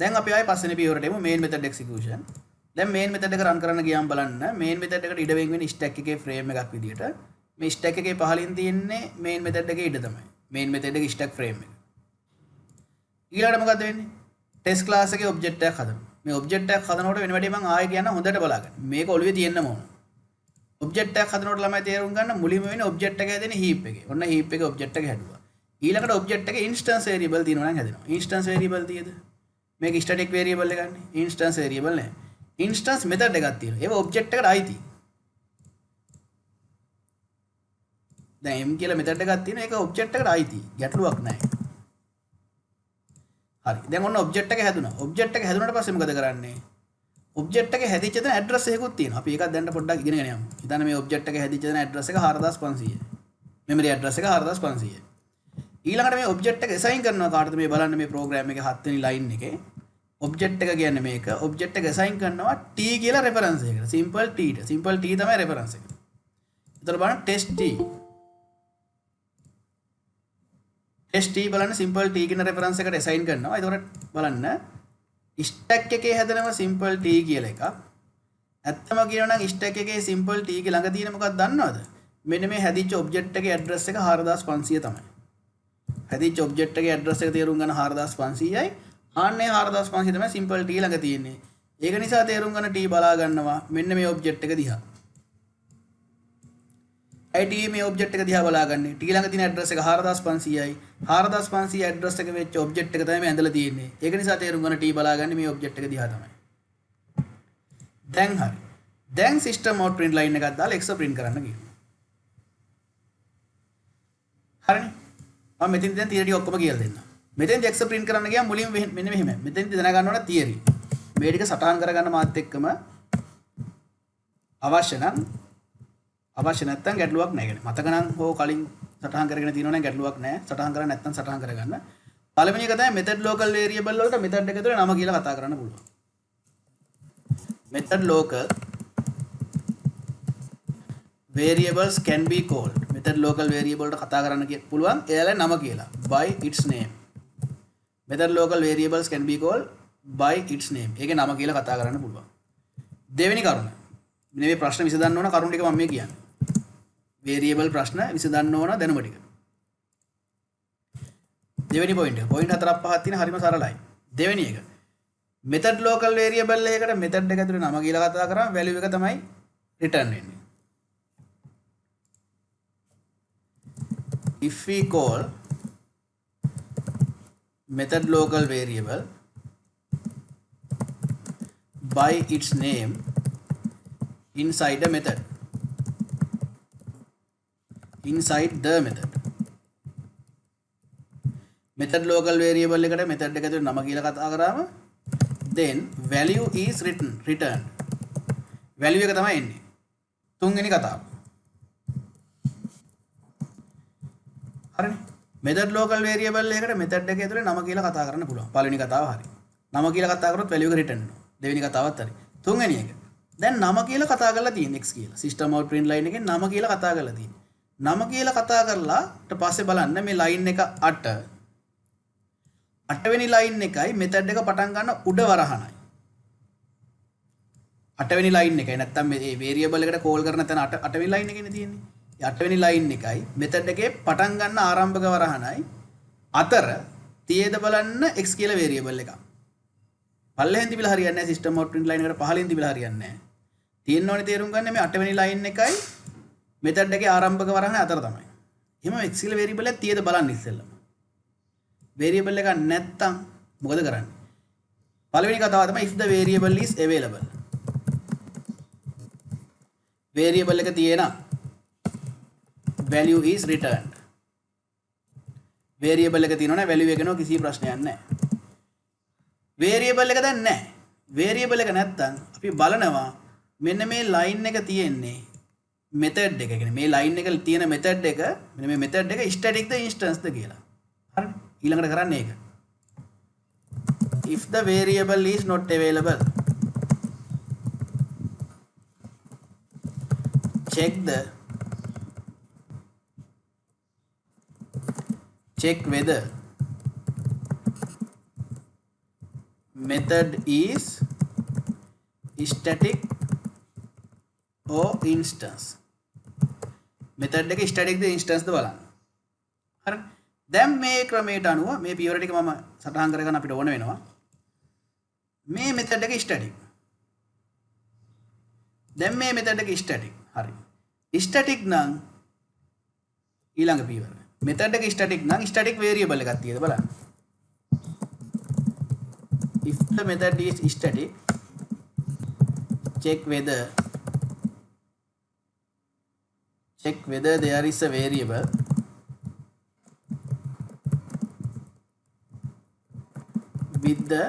Speaker 1: දැන් අපි ආයේ පස්වෙනි පියවරට එමු main method execution. දැන් main method එක run කරන්න ගියාම බලන්න main method එකට ඉඩ වෙන stack එකේ frame එකක් විදියට මේ stack එකේ පහලින් තියෙන්නේ main method එකේ ඉඩ තමයි. main method එකේ stack frame එක. ඊළඟට මොකද වෙන්නේ? test class එකේ object එකක් හදමු. මේ object එකක් හදනකොට වෙන වැඩේ මම ආයෙ කියන්න හොඳට බලගන්න. මේක ඔළුවේ තියෙන්නම ඕන. object එකක් හදනකොට ළමයි තේරුම් ගන්න මුලින්ම වෙන්නේ object එක හැදෙන්නේ heap එකේ. ඔන්න heap එකේ object එක හැදුවා. ඊළඟට object එකේ instance variable තියෙනවා නම් හැදෙනවා. instance variable තියෙද? මේක static variable එකක් නේ. instance variable නෑ. instance method එකක් තියෙනවා. ඒක object එකට අයිති. දැන් m කියලා method එකක් තියෙනවා. ඒක object එකට අයිති. ගැටලුවක් නෑ. හරි. දැන් ඔන්න object එක හැදුනා. object එක හැදුනට පස්සේ මොකද කරන්නේ? object එක හැදිච්ච තැන address එකකුත් තියෙනවා. අපි ඒකත් දැන් පොඩ්ඩක් ඉගෙනගෙන යමු. හිතන්න මේ object එක හැදිච්ච තැන address එක 4500යි. memory address එක 4500යි. ඊළඟට මේ object එක assign කරනවා කාටද මේ බලන්න මේ program එකේ 7 වෙනි line එකේ object එක කියන්නේ මේක. object එක assign කරනවා t කියලා reference එකකට. simple t ට. simple t තමයි reference එක. එතකොට බලන්න test t test t බලන්න simple t කියන reference එකට assign කරනවා. එතකොට බලන්න stack එකේ හැදෙනවා simple t කියලා එකක්. ඇත්තම කියනවා නම් stack එකේ simple t ගේ ළඟ තියෙන මොකක්ද දන්නවද? මෙන්න මේ හැදිච්ච object එකේ address එක 4500 තමයි. හැදිච්ච object එකේ address එක තේරුම් ගන්න 4500යි. ආන්නේ 4500 තමයි සිම්පල් t ළඟ තියෙන්නේ. ඒක නිසා තේරුම් ගන්න t බලා ගන්නවා මෙන්න මේ ඔබ්ජෙක්ට් එක දිහා. t මේ ඔබ්ජෙක්ට් එක දිහා බලාගන්නේ t ළඟ තියෙන ඇඩ්‍රස් එක 4500යි 4500 ඇඩ්‍රස් එක වෙච්ච ඔබ්ජෙක්ට් එක තමයි මේ ඇඳලා තියෙන්නේ. ඒක නිසා තේරුම් ගන්න t බලාගන්නේ මේ ඔබ්ජෙක්ට් එක දිහා තමයි. දැන් හරි. දැන් සිස්ටම් out print line එකක් දාලා x print කරන්න කියනවා. හරිනේ. මම මෙතෙන් දැන් theory ඔක්කොම කියලා දෙන්නම්. මෙතෙන් x print කරන්න ගියාම මුලින්ම මෙන්න මෙහෙම. මෙතෙන් දැනගන්න ඕන theory. මේ ටික සටහන් කරගන්න මාත් එක්කම අවශ්‍ය නැත්නම් ගැටලුවක් නැහැ. කියන්නේ මතක නම් හෝ කලින් සටහන් කරගෙන තියෙනවා නම් ගැටලුවක් නැහැ. සටහන් කරන්නේ නැත්නම් සටහන් කරගන්න. පළවෙනි එක තමයි method local variable වලට method එක ඇතුලේ නම කියලා කතා කරන්න පුළුවන්. method local variables can be called. method local variable වලට කතා කරන්න පුළුවන් එයාලා නම කියලා by its name. method local variables can be called by its name. ඒකේ නම කියලා කතා කරන්න පුළුවන්. දෙවෙනි කරුණ. මේ ප්‍රශ්න විසඳන්න ඕන කරුණ ටික මම මේ කියන්නේ. variable ප්‍රශ්න විසඳන්න ඕන දැනුම ටික. දෙවෙනි පොයින්ට් එක. පොයින්ට් 4ක් 5ක් තියෙන හරිම සරලයි. දෙවෙනි එක. method local variable එකකට method එක ඇතුලේ නම කියලා කතා කරාම value එක තමයි return වෙන්නේ. If we call method local variable by its name inside the method, method local variable එකට method එක ඇතුලේ නම කියලා කතා කරාම then value is returned. value එක තමයි එන්නේ. තුන්වෙනි කතාව. හරිනේ. method local variable එකකට method එක ඇතුලේ නම කියලා කතා කරන්න පුළුවන්. පළවෙනි කතාව හරි. නම කියලා කතා කරොත් value එක return වෙනවා. දෙවෙනි කතාවත් හරි. තුන්වෙනි එක. දැන් නම කියලා කතා කරලා තියෙන x කියලා. system out print line එකෙන් නම කියලා කතා කරලා තියෙන. නම කියලා කතා කරලා ඊට පස්සේ බලන්න මේ line එක 8 8 වෙනි line එකයි method එක පටන් ගන්න උඩ වරහණයි. 8 වෙනි line එකයි නැත්තම් මේ variable එකට call කරන තැන 8 වෙනි line එකනේ තියෙන්නේ. 8 වෙනි line එකයි method එකේ පටන් ගන්න ආරම්භක වරහණයි අතර තියේද බලන්න x කියලා variable එකක්. පල්ලෙහෙන් තිබිලා හරියන්නේ නැහැ system out print line එකට පහලින් තිබිලා හරියන්නේ නැහැ. තියෙන්න ඕනේ තේරුම් ගන්න මේ 8 වෙනි line එකයි method එකේ ආරම්භක වරහණ අතර තමයි. එහෙම x කියලා variable එක තියේද බලන්න ඉස්සෙල්ලම. variable එකක් නැත්තම් මොකද කරන්නේ? පළවෙනි කතාව තමයි if the variable is available. variable එක තියෙනවා value is returned. variable එක තියෙනවා නම් value එක එනවා කිසි ප්‍රශ්නයක් නැහැ. variable එක දැන් නැහැ. variable එක නැත්තම් අපි බලනවා මෙන්න මේ line එක තියෙන්නේ method එක. කියන්නේ මේ line එක තියෙන method එක මෙන්න මේ method එක static ද instance ද කියලා. හරි. ඊළඟට කරන්නේ ඒක. if the variable is not available, check whether method is static or instance. method එක static ද instance ද බලන්න. හරි. දැන් මේ ක්‍රමයට අනුව මේ පියවර ටික මම සටහන් කරගන්න අපිට ඕන වෙනවා. මේ method එක static. දැන් මේ method එක static. හරි. static නම් ඊළඟ පියවර. method එක static නම් static variable එකක් තියෙද බලන්න. if the method is static, check whether there is a variable with the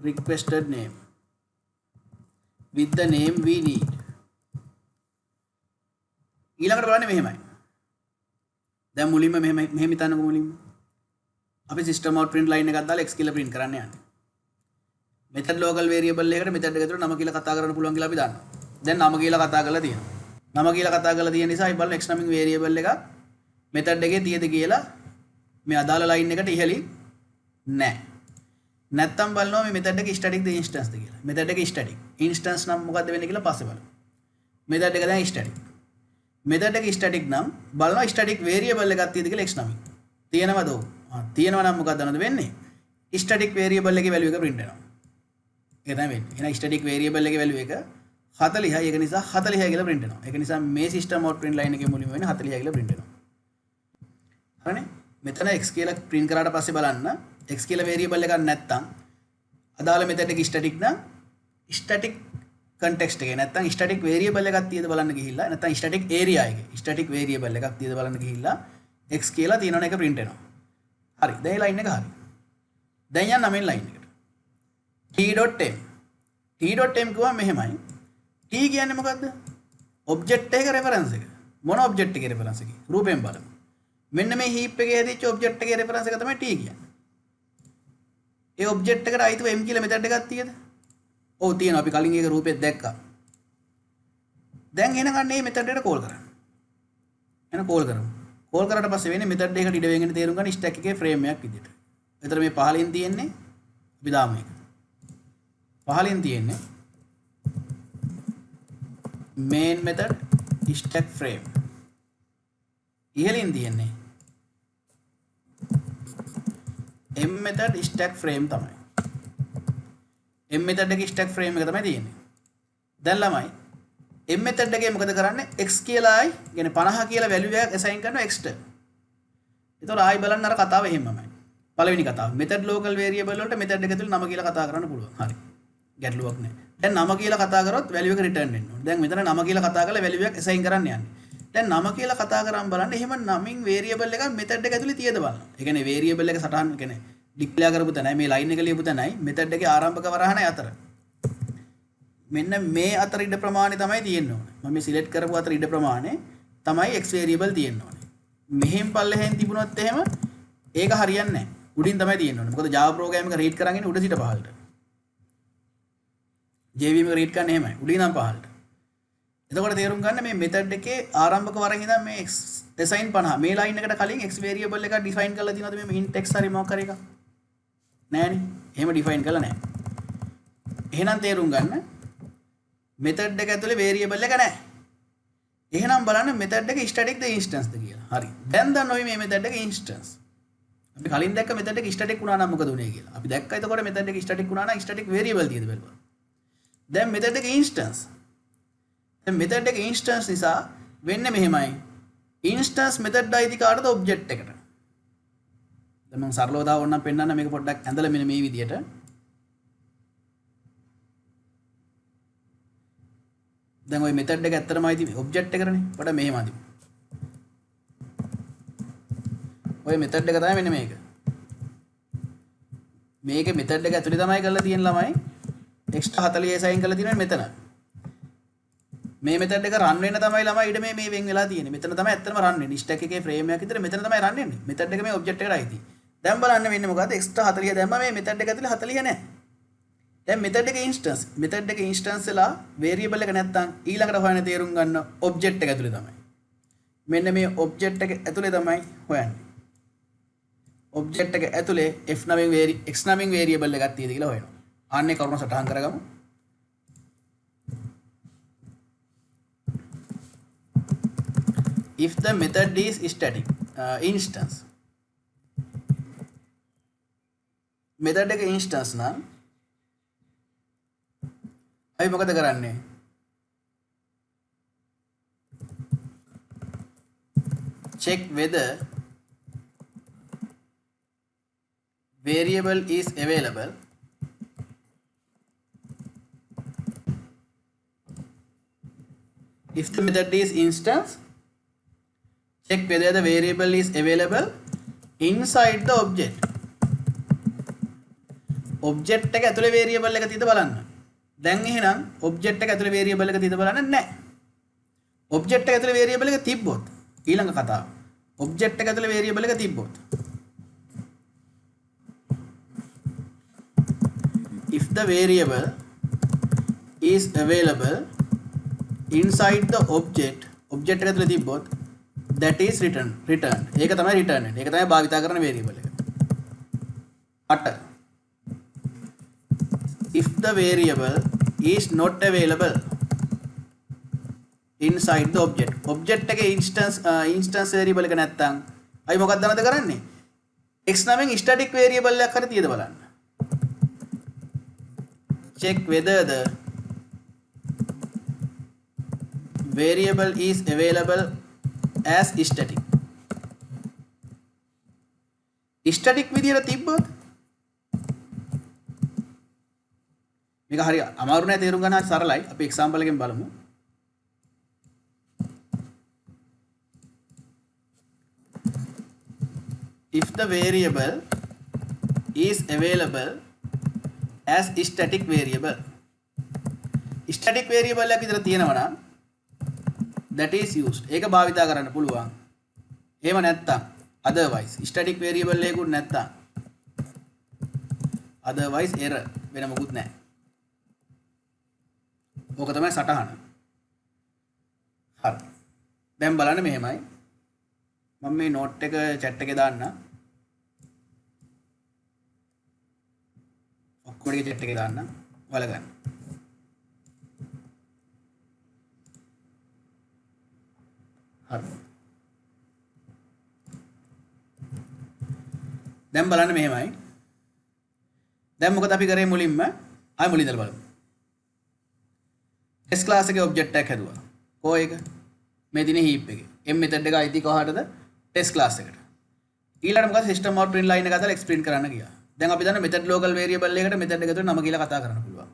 Speaker 1: requested name, with the name we need. ඊළඟට බලන්න මෙහෙමයි. දැන් මුලින්ම මෙහෙම හිතන්නකො මුලින්ම. අපි system out print line එකක් දාලා x කියලා print කරන්න යන්නේ. method local variable එකකට method එක ඇතුළේ නම කියලා කතා කරන්න පුළුවන් කියලා අපි දන්නවා. දැන් නම කියලා කතා කරලා තියෙනවා. නම කියලා කතා කරලා තියෙන නිසා අපි බලමු x නමින් variable එකක් method එකේ තියෙද කියලා මේ අදාළ line එකට ඉහළින් නැහැ. නැත්තම් බලනවා මේ method එක static ද instance ද කියලා. method එක static. instance නම් මොකද්ද වෙන්නේ කියලා පස්සේ බලමු. method එක දැන් static. මෙතඩ් එක ස්ටැටික් නම් බලනවා ස්ටැටික් වේරියබල් එකක් තියෙද කියලා x නමින්. තියෙනවද? තියෙනවා නම් මොකක්ද දන්නවද වෙන්නේ? ස්ටැටික් වේරියබල් එකේ වැලියු එක print වෙනවා. ඒක තමයි වෙන්නේ. එහෙනම් ස්ටැටික් වේරියබල් එකේ වැලියු එක 40යි. ඒක නිසා 40යි කියලා print වෙනවා. ඒක නිසා මේ සිස්ටම් out print line එකේ මුලින්ම වෙන්නේ 40යි කියලා print වෙනවා. හරිනේ? මෙතන x කියලා print කරාට පස්සේ බලන්න x කියලා වේරියබල් එකක් නැත්තම් අදාළ මෙතඩ් එක ස්ටැටික් නම් ස්ටැටික් context එකේ නැත්තම් ස්ටැටික් වේරියබල් එකක් තියෙද බලන්න ගිහිල්ලා නැත්තම් ස්ටැටික් ඒරියා එකේ ස්ටැටික් වේරියබල් එකක් තියෙද බලන්න ගිහිල්ලා x කියලා තියෙනවනේ ඒක print වෙනවා. හරි. දැන් line එක හරි. දැන් යන්න මේ line එකට. t.m t.m කිව්වම මෙහෙමයි. t කියන්නේ මොකද්ද? object එක reference එක. මොන object එකේ reference එකේ? රූපයෙන් බලමු. මෙන්න මේ heap එකේ හැදිච්ච object එකේ reference එක තමයි t කියන්නේ. ඒ object එකට අයිතිව m කියලා method එකක් තියෙද? ඔව් තියෙනවා. අපි කලින් ඒක රූපෙත් දැක්කා. දැන් එන ගන්න මේ method එකට call කරන්න. එන call කරමු. call කරාට පස්සේ වෙන්නේ method එකකට ඉඩ වෙගෙන තේරුම් ගන්න stack එකේ frame එකක් විදිහට. එතන මේ පහලින් තියෙන්නේ අපි දාමු එක. පහලින් තියෙන්නේ main method stack frame. ඉහළින් තියෙන්නේ m method stack frame තමයි. m method එකේ stack frame එක තමයි තියෙන්නේ. දැන් ළමයි m method එකේ මොකද කරන්නේ? x කියලායි කියන්නේ 50 කියලා value එකක් assign කරනවා x ට. ඒතකොට ආයි බලන්න අර කතාව එහෙමමයි. පළවෙනි කතාව method local variable වලට method එක ඇතුළේ නම කියලා කතා කරන්න පුළුවන්. හරි. ගැටලුවක් නැහැ. දැන් නම කියලා කතා කරොත් value එක return වෙන්න ඕනේ. දැන් මෙතන නම කියලා කතා කරලා value එකක් assign කරන්න යන්නේ. දැන් නම කියලා කතා කරාම බලන්න එහෙම නමින් variable එකක් method එක ඇතුළේ තියෙද බලන්න. ඒ කියන්නේ variable එක සටහන් කියන්නේ declare කරපු තැනයි මේ line එක ලියපු තැනයි method එකේ ආරම්භක වරහණයි අතර. මෙන්න මේ අතර ඉඩ ප්‍රමාණය තමයි තියෙන්න ඕනේ. මම මේ select කරපු අතර ඉඩ ප්‍රමාණය තමයි x variable තියෙන්න ඕනේ. මෙහෙන් පල්ලෙහෙන් තිබුණොත් එහෙම ඒක හරියන්නේ නැහැ. උඩින් තමයි තියෙන්න ඕනේ. මොකද Java program එක read කරන් ඉන්නේ උඩ සිට පහළට. JVM එක read කරන්නේ එහෙමයි. උඩින් නම් පහළට. එතකොට තේරුම් ගන්න මේ method එකේ ආරම්භක වරෙන් ඉඳන් මේ x assign 50 මේ line එකට කලින් x variable එකක් define කරලා තියෙනවද මේ int x හරි මොකක් හරි එකක්? නෑනේ. එහෙම define කරලා නෑ. එහෙනම් තේරුම් ගන්න method එක ඇතුලේ variable එක නෑ. එහෙනම් බලන්න method එක static ද instance ද කියලා. හරි. දැන් දන්නවයි මේ method එක instance. අපි කලින් දැක්ක method එක static වුණා නම් මොකද උනේ කියලා. අපි දැක්කා එතකොට method එක static වුණා නම් static variable තියෙද බලන්න. දැන් method එක instance. දැන් method එක instance නිසා වෙන්නේ මෙහෙමයි. instance method අයිති කාටද object එකට. දැන් මම සරලව දාව ඕනම් පෙන්නන්න මේක පොඩ්ඩක් ඇඳලා මෙන්න මේ විදියට. දැන් ওই method එක ඇත්තටම අයිති object එකටනේ. පොඩ මෙහෙම අදිමු. ওই method එක තමයි මෙන්න මේක. මේකේ method එක ඇතුලේ තමයි කරලා තියෙන ළමයි extra 40 assign කරලා තියෙනවා මෙතන. මේ method එක run වෙන්න තමයි ළමයි ඊට මේ වෙන් වෙලා තියෙන්නේ. මෙතන තමයි ඇත්තටම run වෙන්නේ. stack එකේ frame එකක් විතර මෙතන තමයි run වෙන්නේ. method එක මේ object එකට අයිති. දැන් බලන්න වෙන්නේ මොකද්ද? extra 40 දැම්මම මේ method එක ඇතුලේ 40 නැහැ. දැන් method එකේ instance වෙලා variable එක නැත්තම් ඊළඟට හොයන්න තේරුම් ගන්න object එක ඇතුලේ තමයි. මෙන්න මේ object එක ඇතුලේ තමයි හොයන්නේ. object එක ඇතුලේ x නමින් variable එකක් තියෙද කියලා හොයනවා. ආන්නේ කරුණ සටහන් කරගමු. If the method is static instance method එක instance නම් අපි මොකද කරන්නේ? check whether variable is available if the method is instance check whether the variable is available inside the object එක ඇතුලේ variable එක තියෙද බලන්න. දැන් එහෙනම් object එක ඇතුලේ variable එක තියෙද බලන්න නැහැ. object එක ඇතුලේ variable එක තිබ්බොත් ඊළඟ කතාව. object එක ඇතුලේ variable එක තිබ්බොත් if the variable is available inside the object එක ඇතුලේ තිබ්බොත් that is returned. ඒක තමයි return වෙන්නේ. ඒක තමයි භාවිතා කරන variable එක. if the variable is not available inside the object. object එකේ instance variable එක නැත්තම් අයි මොකක්ද දැනද කරන්නේ? x නමින් static variable එකක් හරි තියද බලන්න. check whether the variable is available as static. static විදියට තිබ්බොත් මේක හරි අමාරු නෑ තේරුම් ගන්න හරි සරලයි. අපි එක්සැම්පල් එකෙන් බලමු. if the variable is available as static variable. static variable එකක් විතර තියෙනවා නම් that is used. ඒක භාවිතා කරන්න පුළුවන්. එහෙම නැත්තම් otherwise static variable එකකුත් නැත්තම් otherwise error වෙන මොකුත් නැහැ. ඕක තමයි සටහන. හරි. දැන් බලන්න මෙහෙමයි. මම මේ නෝට් එක chat එකේ දාන්න. ඔක්කොම ටික chat එකේ දාන්න. ඔයාලා ගන්න. හරි. දැන් බලන්න මෙහෙමයි. දැන් මොකද අපි කරේ මුලින්ම? ආයි මුලින් ඉඳලා බලමු. S class එකේ object එකක් හැදුවා. කො එක? මේ දිනේ heap එකේ. M method එක අයිති කොහාටද? test class එකට. ඊළඟට මොකද system out print line එක අතල explain කරන්න ගියා. දැන් අපි දන්න method local variable එකකට method එක ඇතුළේ නම කියලා කතා කරන්න පුළුවන්.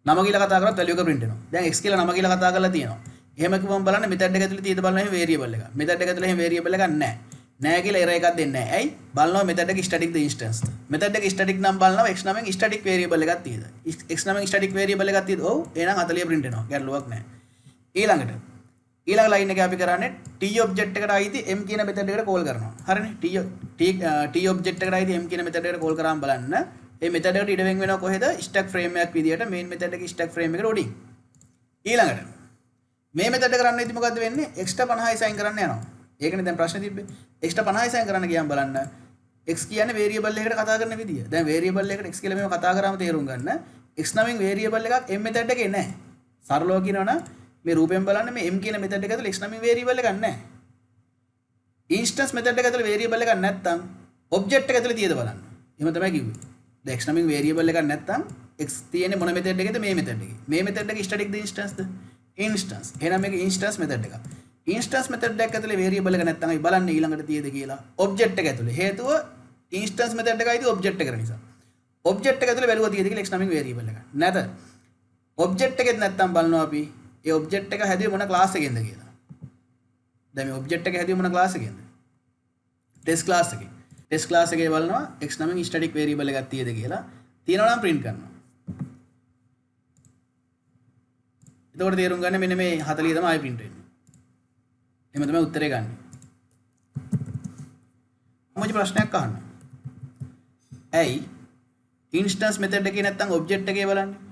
Speaker 1: නම කියලා කතා කරොත් value එක print වෙනවා. දැන් x කියලා නම කියලා කතා කරලා තියෙනවා. එහෙම කිව්වම බලන්න method එක ඇතුළේ තියෙද බලන්න එහෙම variable එක. method එක ඇතුළේ එහෙම variable එකක් නැහැ. නැහැ කියලා error එකක් දෙන්නේ නැහැ. ඇයි? බලනවා method එක static ද instance ද. method එක static නම් බලනවා x නමෙන් static variable එකක් තියෙද. x නමෙන් static variable එකක් තියෙද. ඔව් එහෙනම් 40 print වෙනවා. ගැටලුවක් නැහැ. ඊළඟ line එකේ අපි කරන්නේ t object එකට අයිති m කියන method එකට call කරනවා. හරිනේ? t object එකට අයිති m කියන method එකට call කරාම බලන්න. මේ method එකට ඉඩ වෙන් වෙනවා කොහෙද? stack frame එකක් විදියට main method එකේ stack frame එකට උඩින්. ඊළඟට මේ method එක කරන්න ඉතින් මොකද්ද වෙන්නේ? extra 50 sign කරන්න යනවා. ඒකනේ දැන් ප්‍රශ්නේ තිබ්බේ. extra 50 sign කරන්න ගියාම බලන්න x කියන්නේ variable එකකට කතා කරන විදිය. දැන් variable එකකට x කියලා මේව කතා කරාම තේරුම් ගන්න. x නමින් variable එකක් m method එකේ නැහැ. සරලව කියනවනම් මේ රූපයෙන් බලන්න මේ m කියන method එක ඇතුළේ x නමින් variable එකක් නැහැ. instance method එක ඇතුළේ variable එකක් නැත්තම් object එක ඇතුළේ තියෙද බලන්න. එහෙම තමයි කිව්වේ. දැන් x නමින් variable එකක් නැත්තම් x තියෙන්නේ මොන method එකේද? මේ method එකේ. මේ method එක static ද instance ද? instance. එහෙනම් මේක instance method එකක්. instance method එකක් ඇතුලේ variable එක නැත්නම් අපි බලන්නේ ඊළඟට තියෙද කියලා. object එක ඇතුලේ. හේතුව instance method එකයි තියෙ object එකට නිසා. object එක ඇතුලේ වැළුවා තියෙද කියලා x නමින් variable එක. නැත. object එකෙත් නැත්නම් බලනවා අපි ඒ object එක හැදුවේ මොන class එකෙන්ද කියලා. දැන් මේ object එක හැදුවේ මොන class එකෙන්ද? test class එකේ. test class එකේ බලනවා x නමින් static variable එකක් තියෙද කියලා. තියෙනවා නම් print කරනවා. එතකොට තේරුම් ගන්න මෙන්න මේ 40 තමයි ආයි print වෙන්නේ. එහෙම තමයි උත්තරේ ගන්න. මොකද ප්‍රශ්නයක් අහන්න. ඇයි instance method එකේ නැත්තම් object එකේ බලන්නේ?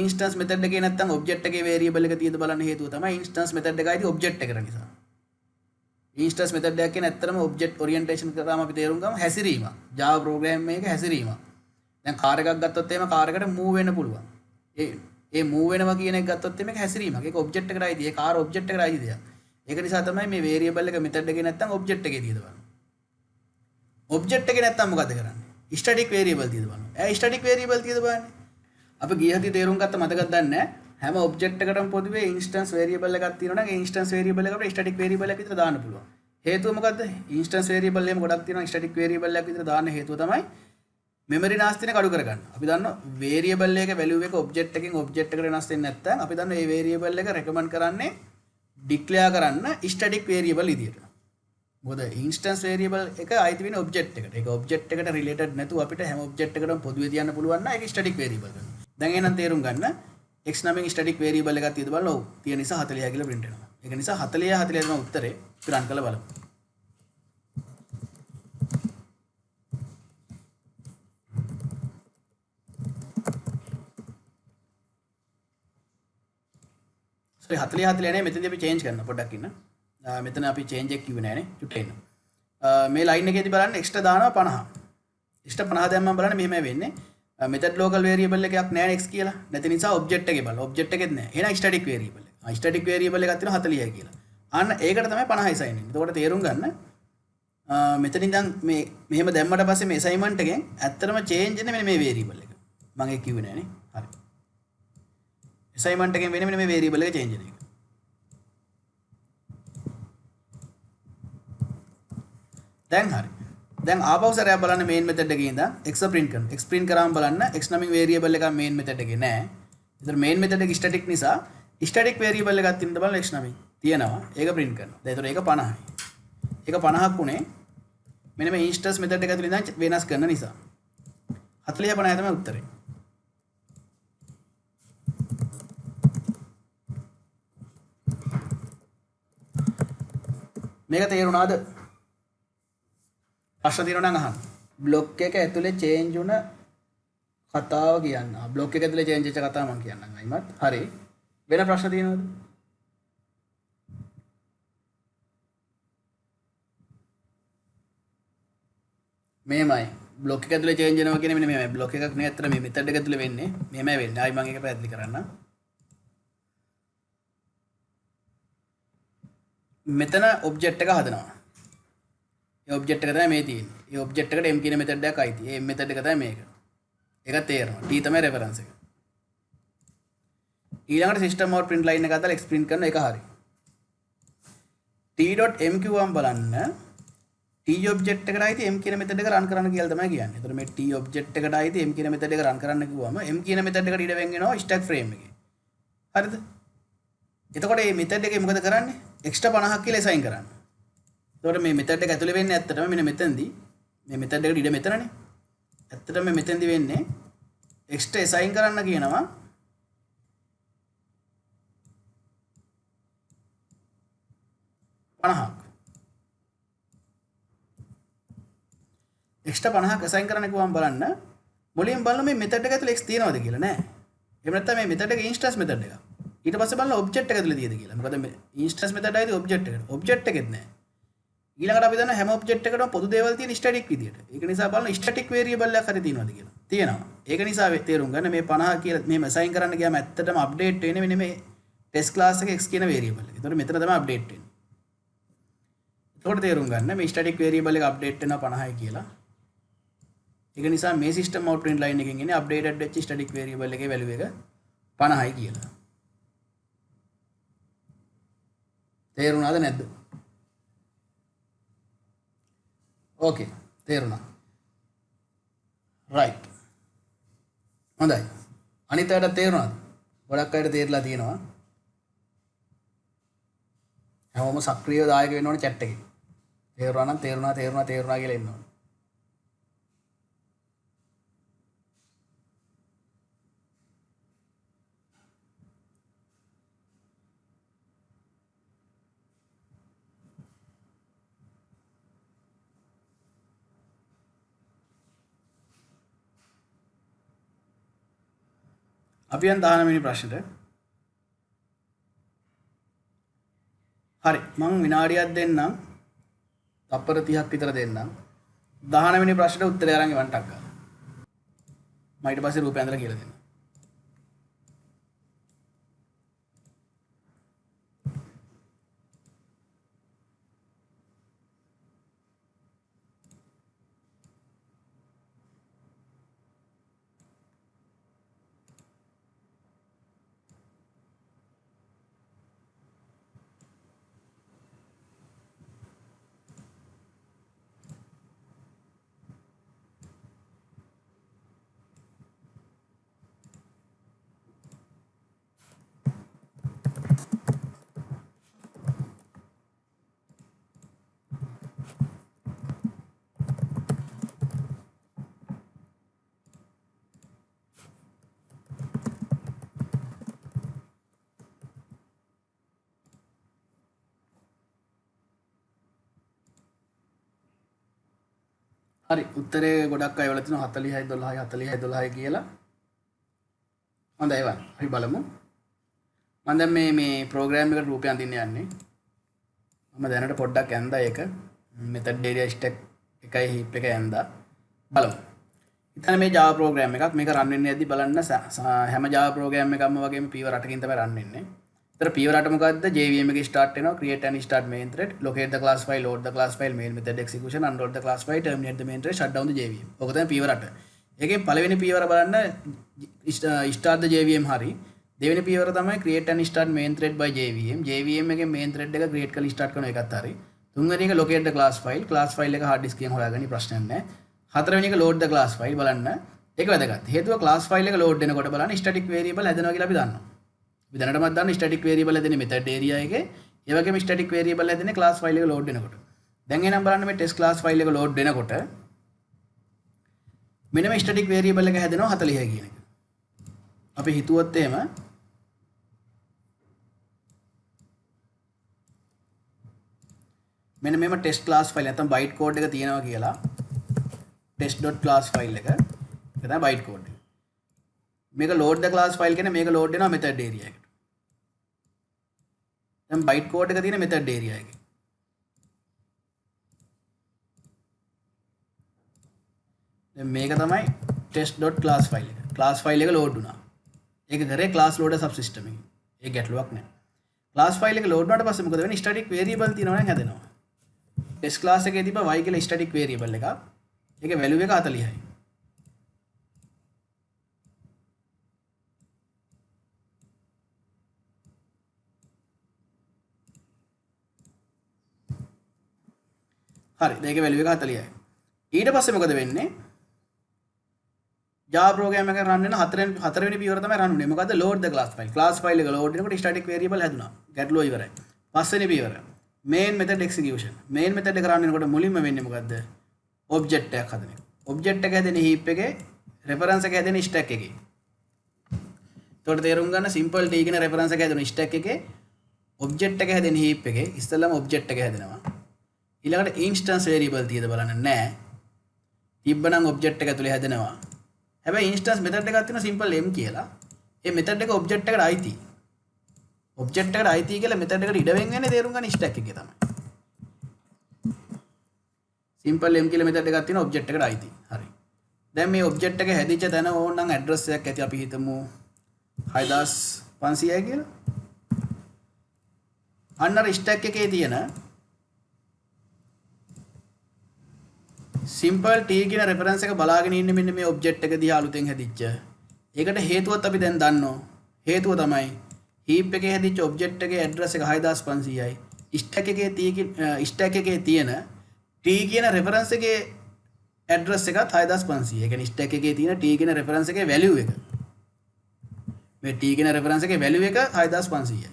Speaker 1: instance method එකේ නැත්තම් object එකේ variable එක තියෙද බලන්න හේතුව තමයි instance method එකයිදී object එකට නිසා. instance method එකක් කියන්නේ ඇත්තටම object orientation කරාම අපි තේරුම් ගමු හැසිරීම. Java program එකක හැසිරීම. දැන් car එකක් ගත්තොත් එහෙම car එකට move වෙන්න පුළුවන්. ඒ move වෙනවා කියන එක ගත්තොත් මේක හැසිරීමක්. ඒක object එකට අයිති. ඒ car object එකට අයිති දෙයක්. ඒක නිසා තමයි මේ variable එක method එකේ නැත්තම් object එකේ තියෙද බලන්න. object එකේ නැත්තම් මොකද කරන්නේ? static variable තියෙද බලන්න. static variable තියෙද බලන්න. අපි ගිය හැටි තේරුම් ගත්ත මතකද දන්නේ හැම object එකකටම පොදුවේ instance variable එකක් තියෙනවා නම් ඒ instance variable එකට static variable එකක් විතර දාන්න පුළුවන්. හේතුව මොකද්ද? instance variable එකම ගොඩක් තියෙනවා static variable එකක් විතර දාන්න හේතුව තමයි memory නාස්තින කඩු කරගන්න. අපි දන්නවා variable එකක value එක object එකෙන් object එකට වෙනස් වෙන්නේ නැත්නම් අපි දන්නවා මේ variable එක recommend කරන්නේ declare කරන්න static variable විදියට. මොකද instance variable එක අයිති වෙන object එකට. ඒක object එකට related නැතුව අපිට හැම object එකකටම පොදුවේ තියන්න පුළුවන් නම් ඒක static variable වෙනවා. දැන් එහෙනම් තේරුම් ගන්න x නමින් static variable එකක් තියෙද බලන්න. ඔව්. තියෙන නිසා 40 කියලා print වෙනවා. ඒක නිසා 40 40 තමයි උත්තරේ. run කරලා බලමු. sorry 40 40 නේ මෙතනදී අපි change කරනවා පොඩ්ඩක් ඉන්න. මෙතන අපි change එක කිව්වේ නෑනේ. චුට්ට එන්න. මේ line එකේදී බලන්න extra දානවා 50. extra 50 දැම්මම බලන්න මෙහෙමයි වෙන්නේ. method local variable එකක් නෑ x කියලා. නැති නිසා object එකේ බලන්න. object එකෙත් නෑ. එහෙනම් static variable එක. ස්ටැටික් වේරියබල් එකක් තියෙනවා 40යි කියලා. අන්න ඒකට තමයි 50 assign වෙන්නේ. එතකොට තේරුම් ගන්න මෙතන ඉඳන් මේ මෙහෙම දැම්මට පස්සේ මේ assignment එකෙන් ඇත්තටම change වෙන්නේ මෙන්න මේ වේරියබල් එක. මම ඒක කිව්වේ නෑනේ. හරි. assignment එකෙන් වෙන්නේ මෙන්න මේ වේරියබල් එක change වෙන එක. දැන් හරි. දැන් ආපහු සැරයක් බලන්න main method එකේ ඉඳන් x print කරනවා. x print කරාම බලන්න x නමින් variable එකක් main method එකේ නෑ. ඒතර main method එක static නිසා static variable එකක් තියෙනද බලන්න x නමින් තියෙනවා. ඒක print කරනවා. දැන් ඒතර ඒක 50යි. ඒක 50ක් උනේ මෙන්න මේ instance method එක ඇතුළේ ඉඳන් වෙනස් කරන නිසා. 40 50 තමයි උත්තරේ. මේක තේරුණාද? ප්‍රශ්න තියෙනවා නම් අහන්න. බ්ලොක් එක ඇතුලේ චේන්ජ් වුණ කතාව කියන්න. බ්ලොක් එක ඇතුලේ චේන්ජ් වෙච්ච කතාව මම කියන්නම් අයිමත්. හරි. වෙන ප්‍රශ්න තියෙනවද? මේමයි. බ්ලොක් එක ඇතුලේ චේන්ජ් වෙනවා කියන්නේ මෙන්න මේමයි. බ්ලොක් එකක් නේ ඇත්තට මේ මෙතඩ් එක ඇතුලේ වෙන්නේ. මේමයි වෙන්නේ. ආයි මම ඒක පැහැදිලි කරන්නම්. මෙතන ඔබ්ජෙක්ට් එක හදනවා. ඒ ඔබ්ජෙක්ට් එක තමයි මේ තියෙන්නේ. ඒ ඔබ්ජෙක්ට් එකට m කියන මෙතඩ් එකක් අයිති. ඒ මෙතඩ් එක තමයි මේක. ඒක තේරෙනවා. t තමයි රෙෆරන්ස් එක. ඊළඟට සිස්ටම් out print line එක අදලා x print කරන එක හරි. t.m කිව්වම බලන්න t ඔබ්ජෙක්ට් එකට අයිති m කියන මෙතඩ් එක රන් කරන්න කියලා තමයි කියන්නේ. ඒතර මේ t ඔබ්ජෙක්ට් එකට අයිති m කියන මෙතඩ් එක රන් කරන්න කිව්වම m කියන මෙතඩ් එකට ඉඩ වෙන් වෙනවා stack frame එකේ. හරිද? එතකොට මේ මෙතඩ් එකේ මොකද කරන්නේ? extra 50ක් කියලා assign කරන්න. එතකොට මේ මෙතඩ් එක ඇතුලේ වෙන්නේ ඇත්තටම මෙන්න මෙතනදී මේ මෙතඩ් එකට ඉඩ මෙතනනේ. ඇත්තටම මේ මෙතනදී වෙන්නේ extra assign කරන්න කියනවා extra 50ක් assign කරන්න කිව්වම බලන්න මුලින් බලන්න මේ මෙතඩ් එක ඇතුලේ x තියනවද කියලා නෑ. එහෙම නැත්නම් මේ මෙතඩ් එක instance method එක. ඊට පස්සේ බලන්න ඔබ්ජෙක්ට් එක ඇතුලේ තියෙද කියලා. මොකද මේ instance method ආයිද ඔබ්ජෙක්ට් එකට. ඔබ්ජෙක්ට් එකෙත් නෑ. ඊළඟට අපි දන්නවා හැම ඔබ්ජෙක්ට් එකකටම පොදු දේවල් තියෙන ස්ටැටික් විදියට. ඒක නිසා බලන්න ස්ටැටික් වේරියබල් එකක් හරි තියෙනවද කියලා. තියෙනවා. ඒක නිසා තේරුම් ගන්න මේ 50 කියලා මෙහෙම assign කරන්න ගියාම ඇත්තටම අප්ඩේට් වෙන්නේ මෙන්න මේ ටෙස්ට් ක්ලාස් එකේ x කියන වේරියබල් එක. ඒතකොට මෙතන තමයි අප්ඩේට් වෙන්නේ. එතකොට තේරුම් ගන්න මේ ස්ටැටික් වේරියබල් එක අප්ඩේට් වෙනවා 50යි කියලා. ඒක නිසා මේ සිස්ටම් out print line එකෙන් එන්නේ අප්ඩේටඩ් වෙච්ච ස්ටැටික් වේරියබල් එකේ වැලියු එක 50යි කියලා. තේරුණාද නැද්ද? ඕකේ තේරුණා. රයිට්. හොඳයි. අනිත් අයට තේරුණාද? ගොඩක් අයට තේරලා තියෙනවා. හැමෝම සක්‍රියව දායක වෙන්න ඕනේ chat එකේ. තේරුණා නම් තේරුණා කියලා එන්න ඕනේ. අපි යන් 19 වෙනි ප්‍රශ්නෙට. හරි මම විනාඩියක් දෙන්නම්. තප්පර 30ක් විතර දෙන්නම්. 19 වෙනි ප්‍රශ්නෙට උත්තරය අරන් ඉවන්ටක් ගන්න. මම ඊට පස්සේ රූපය ඇඳලා කියලා දෙන්නම්. හරි උත්තරේ ගොඩක් අය වල තියෙනවා 40යි 12යි 40යි 12යි කියලා. හොඳයි එවන්. අපි බලමු. මම දැන් මේ ප්‍රෝග්‍රෑම් එකට රූපය අඳින්න යන්නේ. මම දැනට පොඩ්ඩක් ඇඳලා ඒක method area stack එකයි heap එකයි ඇඳලා බලමු. ඉතින් මේ Java ප්‍රෝග්‍රෑම් එකක් මේක රන් වෙන්නේ නැද්දි බලන්න හැම Java ප්‍රෝග්‍රෑම් එකක්ම වගේම පීවර 8කින් තමයි රන් වෙන්නේ. p වලට මොකද්ද JVM එකේ start වෙනවා create and start main thread locate the class file load the class file main method execution unload the class file terminate the main thread shut down the JVM. ඔක තමයි p වලට. ඒකෙන් පළවෙනි p වර බලන්න start the JVM හරි. දෙවෙනි p වර තමයි create and start main thread by JVM. JVM එකේ main thread එක create කරලා start කරන එකත් හරි. තුන්වෙනි එක locate the class file එක hard disk එකෙන් හොයාගන්න ප්‍රශ්නයක් නැහැ. හතරවෙනි එක load the class file බලන්න. ඒක වැදගත්. හේතුව class file එක load වෙනකොට බලන්න static variable හැදෙනවා කියලා අපි දන්නවා. අපි දැනටමත් දන්න static variable හැදෙන්නේ method area එකේ. ඒ වගේම static variable හැදෙන්නේ class file එක load වෙනකොට. දැන් එහෙනම් බලන්න මේ test class file එක load වෙනකොට මෙන්න මේ static variable එක හැදෙනවා 40 කියන එක. අපි හිතුවොත් එහෙම මෙන්න මේම test class file නැත්නම් byte code එක තියෙනවා කියලා test.class file එක. ඒක තමයි byte code එක. මේක load the class file කියන්නේ මේක load වෙනවා method area එකට. දැන් byte code එක තියෙන method area එකේ. දැන් මේක තමයි test.class file එක. class file එක load වුණා. ඒක කරේ class loader subsystem එකේ. ඒක ගැටලුවක් නෑ. class file එක load වුණාට පස්සේ මොකද වෙන්නේ? static variable තියෙනවා නම් හැදෙනවා. test class එකේ තිබ්බ y කියලා static variable එකක්. ඒකේ value එක 40යි. හරි මේකේ value එක 40යි. ඊට පස්සේ මොකද වෙන්නේ? Java program එක run වෙන හතරවෙනි පියවර තමයි run වෙන්නේ. මොකද්ද? load the class file. class file එක load වෙනකොට static variable හැදුනා. ගැටලුව ඉවරයි. පස්වෙනි පියවර main method execution. main method එක run වෙනකොට මුලින්ම වෙන්නේ මොකද්ද? object එකක් හදන එක. object එක හැදෙන්නේ heap එකේ, reference එක හැදෙන්නේ stack එකේ. ඒකට තේරුම් ගන්න simple t කියන reference එක හැදෙන stack එකේ, object එක හැදෙන්නේ heap එකේ. ඉස්සෙල්ලාම object එක හැදෙනවා. ඊළඟට instance variable තියෙද බලන්න නෑ. තිබ්බනම් object එක ඇතුලේ හැදෙනවා. හැබැයි instance method එකක් තියෙනවා simple m කියලා. ඒ method එක object එකට අයිති. object එකට අයිති කියලා method එකට ඉඩ වෙන්නේ තේරුම් ගන්න stack එකේ තමයි. simple m කියලා method එකක් තියෙනවා object එකට අයිති. හරි. දැන් මේ object එක හැදිච්ච තැන ඕනනම් address එකක් ඇති අපි හිතමු 6500යි කියලා. අන්න අර stack එකේ තියෙන simple t කියන reference එක බලාගෙන ඉන්නේ මෙන්න මේ object එක දිහා අලුතෙන් හැදිච්ච. ඒකට හේතුවත් අපි දැන් දන්නවා. හේතුව තමයි heap එකේ හැදිච්ච object එකේ address එක 6500යි. stack එකේ තියෙන t කියන reference එකේ address එකත් 6500යි. ඒ කියන්නේ stack එකේ තියෙන t කියන reference එකේ value එක. මේ t කියන reference එකේ value එක 6500යි.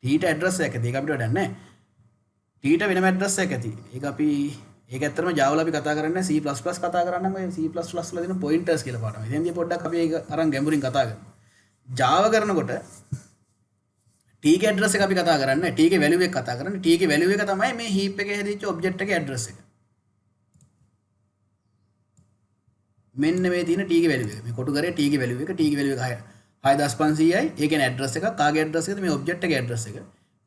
Speaker 1: t ට address එකක් ඇති. ඒක අපිට වැඩක් නැහැ. t ට වෙනම address එකක් ඇති. ඒක අපි ඒක ඇත්තටම Java වල අපි කතා කරන්නේ C++ කතා කරන්නේ නම් ඔය C++ වල දෙන pointers කියලා පාඩම. ඉතින්දී පොඩ්ඩක් අපි ඒක අරන් ගැඹුරින් කතා කරමු. Java කරනකොට t ගේ address එක අපි කතා කරන්නේ t ගේ value එක කතා කරන්නේ. t ගේ value එක තමයි මේ heap එකේ හැදිච්ච object එකේ address එක. මෙන්න මේ තියෙන t ගේ value එක. මේ කොටු කරේ t ගේ value එක. t ගේ value එක 6500යි. ඒ කියන්නේ address එක. කාගේ address එකද? මේ object එකේ address එක.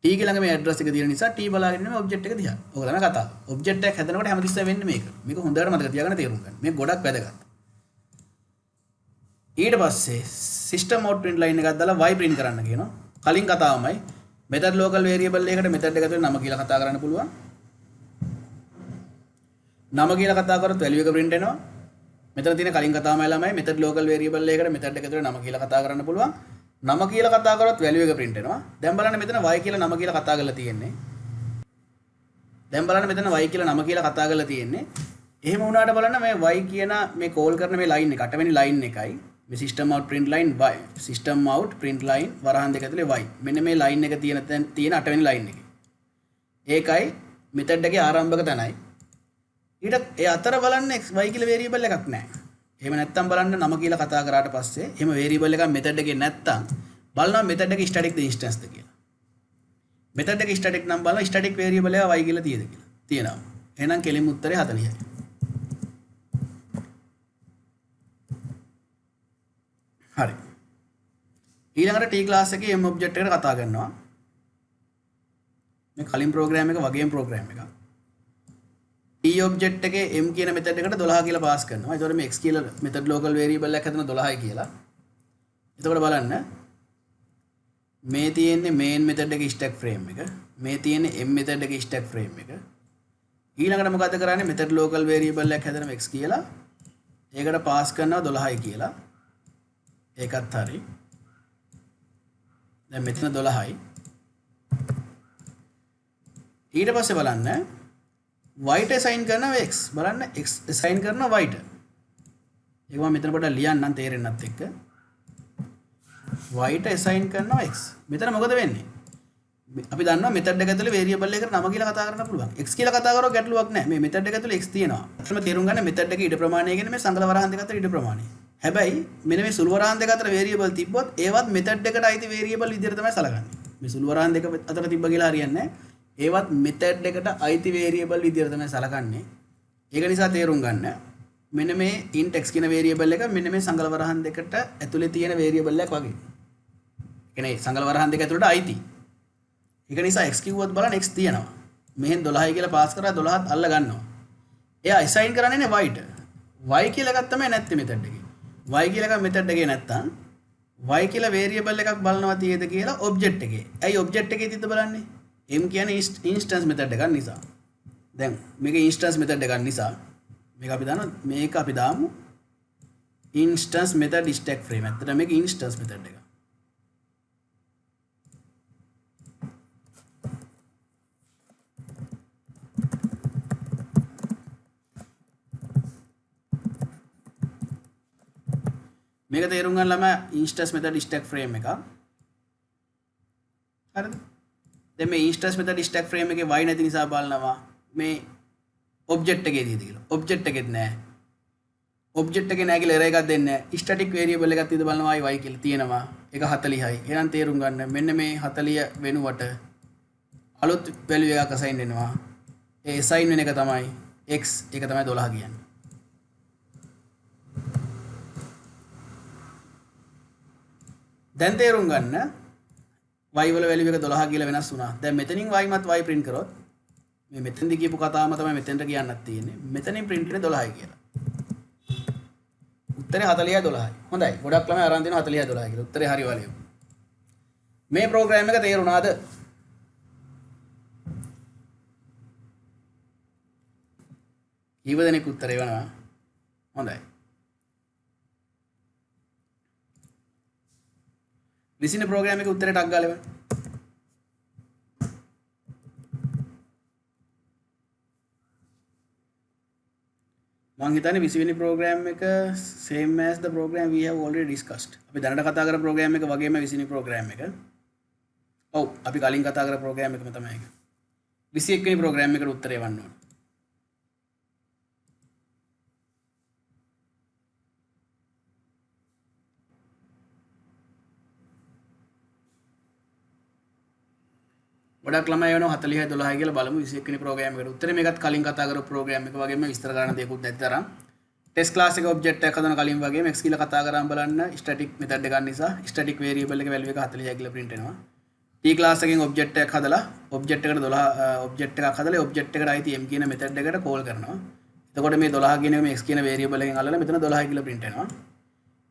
Speaker 1: t ගේ ළඟ මේ address එක තියෙන නිසා t බලාගෙන ඉන්නේ මේ object එක දිහා. ඕක තමයි කතාව. object එකක් හැදෙනකොට හැමතිස්සෙම වෙන්නේ මේක. මේක හොඳට මතක තියාගන්න තේරුම් ගන්න. මේක ගොඩක් වැදගත්. ඊට පස්සේ system out print line එකක් දාලා y print කරන්න කියනවා. කලින් කතාවමයි method local variable එකකට method එක ඇතුලේ නම කියලා කතා කරන්න පුළුවන්. නම කියලා කතා කරොත් value එක print වෙනවා. මෙතන තියෙන කලින් කතාවමයි ළමයි method local variable එකකට method එක ඇතුලේ නම කියලා කතා කරන්න පුළුවන්. නම කියලා කතා කරොත් value එක print වෙනවා. දැන් බලන්න මෙතන y කියලා නම කියලා කතා කරලා තියෙන්නේ. දැන් බලන්න මෙතන y කියලා නම කියලා කතා කරලා තියෙන්නේ. එහෙම වුණාට බලන්න මේ y කියන මේ call කරන මේ line එක 8 වෙනි line එකයි මේ system out print line y system out print line වරහන් දෙක ඇතුලේ y. මෙන්න මේ line එක තියෙන 8 වෙනි line එකේ. ඒකයි method එකේ ආරම්භක තැනයි. ඊට ඒ අතර බලන්න y කියලා variable එකක් නැහැ. එහෙම නැත්තම් බලන්න නම කියලා කතා කරාට පස්සේ එහෙම variable එකක් method එකේ නැත්තම් බලනවා method එකේ static ද instance ද කියලා. method එකේ static නම් බලනවා static variable එක y කියලා තියෙද කියලා. තියෙනවා. එහෙනම් කෙලින්ම උත්තරේ 40යි. හරි. ඊළඟට t class එකේ m object එකට කතා කරනවා. මේ කලින් program එක වගේම program එකක්. t object එකේ m කියන method එකට 12 කියලා පාස් කරනවා. ඒතකොට මේ x කියලා method local variable එකක් හදන 12යි කියලා. එතකොට බලන්න මේ තියෙන්නේ main method එකේ stack frame එක. මේ තියෙන්නේ m method එකේ stack frame එක. ඊළඟට මොකද කරන්නේ method local variable එකක් හැදෙනවා x කියලා. ඒකට pass කරනවා 12යි කියලා. ඒකත් හරි. දැන් මෙතන 12යි. ඊට පස්සේ බලන්න y ට assign කරනවා x. බලන්න x assign කරනවා y ට. ඒක මම මෙතන පොඩ්ඩක් ලියන්නම් තේරෙන්නත් එක්ක. y ට assign කරනවා x. මෙතන මොකද වෙන්නේ? අපි දන්නවා method එක ඇතුලේ variable එකකට නම කියලා කතා කරන්න පුළුවන්. x කියලා කතා කරව ගැටලුවක් නැහැ. මේ method එක ඇතුලේ x තියෙනවා. අත්‍යවශ්‍යම තේරුම් ගන්න method එකේ ඉඩ ප්‍රමාණය කියන්නේ මේ සංකල වරහන් දෙක අතර ඉඩ ප්‍රමාණය. හැබැයි මෙන්න මේ සුළු වරහන් දෙක අතර variable තිබ්බොත් ඒවත් method එකට අයිති variable විදිහට තමයි සලකන්නේ. මේ සුළු වරහන් දෙක අතර තිබ්බ කියලා හරියන්නේ නැහැ. ඒවත් method එකට අයිති variable විදිහට තමයි සලකන්නේ. ඒක නිසා තේරුම් ගන්න. මෙන්න මේ int x කියන variable එක මෙන්න මේ සංකල වරහන් දෙකට ඇතුලේ තියෙන variable එකක් වගේ. කියන්නේ සංකල වරහන් දෙක ඇතුළට අයිති. ඒක නිසා x කිව්වොත් බලන්න x තියෙනවා. මෙහෙන් 12යි කියලා පාස් කරා 12ත් අල්ල ගන්නවා. එයා assign කරන්නේ නේ y ට. y කියලා එකක් තමයි නැත්තේ method එකේ. y කියලා එකක් method එකේ නැත්තම් y කියලා variable එකක් බලනවා තියෙද කියලා object එකේ. ඇයි object එකේ තියද බලන්නේ? m කියන්නේ instance method එකක් නිසා. දැන් මේක instance method එකක් නිසා මේක අපි දාමු instance method stack frame. ඇත්තට මේක instance method එකක්. මේක තේරුම් ගන්න ළමයා instance method stack frame එක. හරිද? දැන් මේ instance method stack frame එකේ y නැති නිසා බලනවා මේ object එකේ තියෙද කියලා. object එකෙත් නැහැ. object එකේ නැහැ කියලා error එකක් දෙන්නේ නැහැ. static variable එකක් තියෙද බලනවා y කියලා තියෙනවා. ඒක 40යි. එහෙනම් තේරුම් ගන්න මෙන්න මේ 40 වෙනුවට අලුත් value එකක් assign වෙනවා. ඒ assign වෙන එක තමයි x. ඒක තමයි 12 කියන්නේ. දැන් තේරුම් ගන්න y වල value එක 12 කියලා වෙනස් වුණා. දැන් මෙතනින් y මත් y print කරොත් මේ මෙතෙන්දි කියපු කතාවම තමයි මෙතෙන්ට කියන්නත් තියෙන්නේ. මෙතනින් print වෙන්නේ 12යි කියලා. උත්තරේ 40යි 12යි. හොඳයි. ගොඩක් ළමයි අරන් දෙනවා 40යි 12යි කියලා. උත්තරේ හරි වලියු. මේ ප්‍රෝග්‍රෑම් එක තේරුණාද? කීව දෙනෙක් උත්තරේ වෙනවා? හොඳයි. විසින ප්‍රෝග්‍රෑම් එකේ උත්තරේ ටක් ගාලා එවන්න. මම හිතන්නේ 20 වෙනි ප්‍රෝග්‍රෑම් එක same as the program we have already discussed. අපි දැනට කතා කරපු ප්‍රෝග්‍රෑම් එක වගේම 20 වෙනි ප්‍රෝග්‍රෑම් එක. ඔව් අපි කලින් කතා කරපු ප්‍රෝග්‍රෑම් එකම තමයි ඒක. 21 වෙනි ප්‍රෝග්‍රෑම් එකට උත්තරේ එවන්න ඕන. ගොඩක් ළමයි වෙනවා 40යි 12යි කියලා බලමු 21 වෙනි ප්‍රෝග්‍රෑම් එකට උත්තරේ මේකත් කලින් කතා කරපු ප්‍රෝග්‍රෑම් එක වගේම විස්තර කරන්න දෙයක්වත් නැති තරම් ටෙස්ට් ක්ලාස් එක ඔබ්ජෙක්ට් එකක් හදන කලින් වගේම x කියලා කතා කරාම බලන්න ස්ටැටික් මෙතඩ් එකක් නිසා ස්ටැටික් වේරියබල් එක වැලියු එක 40යි කියලා print වෙනවා t ක්ලාස් එකෙන් ඔබ්ජෙක්ට් එකක් හදලා ඔබ්ජෙක්ට් එකට 12 ඔබ්ජෙක්ට් එකක් හදලා ඔබ්ජෙක්ට් එකට අයිති m කියන මෙතඩ් එකට කෝල් කරනවා එතකොට මේ 12 කියන එක මේ x කියන වේරියබල් එකෙන් අල්ලලා මෙතන 12යි කියලා print වෙනවා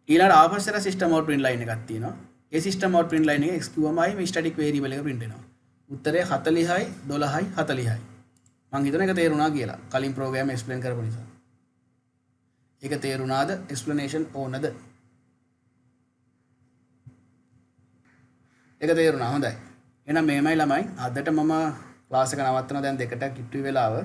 Speaker 1: ඊළඟට ආපස්සට සිස්ටම් අවුට් print line එකක් තියෙනවා ඒ සිස්ටම් අවුට් print line එකේ x කිව්වමයි මේ ස්ටැටික් වේරියබල් එක print වෙනවා උත්තරේ 40යි 12යි 40යි මං හිතන එක තේරුණා කියලා කලින් ප්‍රෝග්‍රෑම් එක්ස්ප්ලেইন කරපු නිසා ඒක තේරුණාද එක්ස්ප්ලනේෂන් ඕනද ඒක තේරුණා හොඳයි එහෙනම් මේමයි ළමයි අදට මම ක්ලාස් එක නවත්තනවා දැන් දෙකට කිට්ටු වෙලාව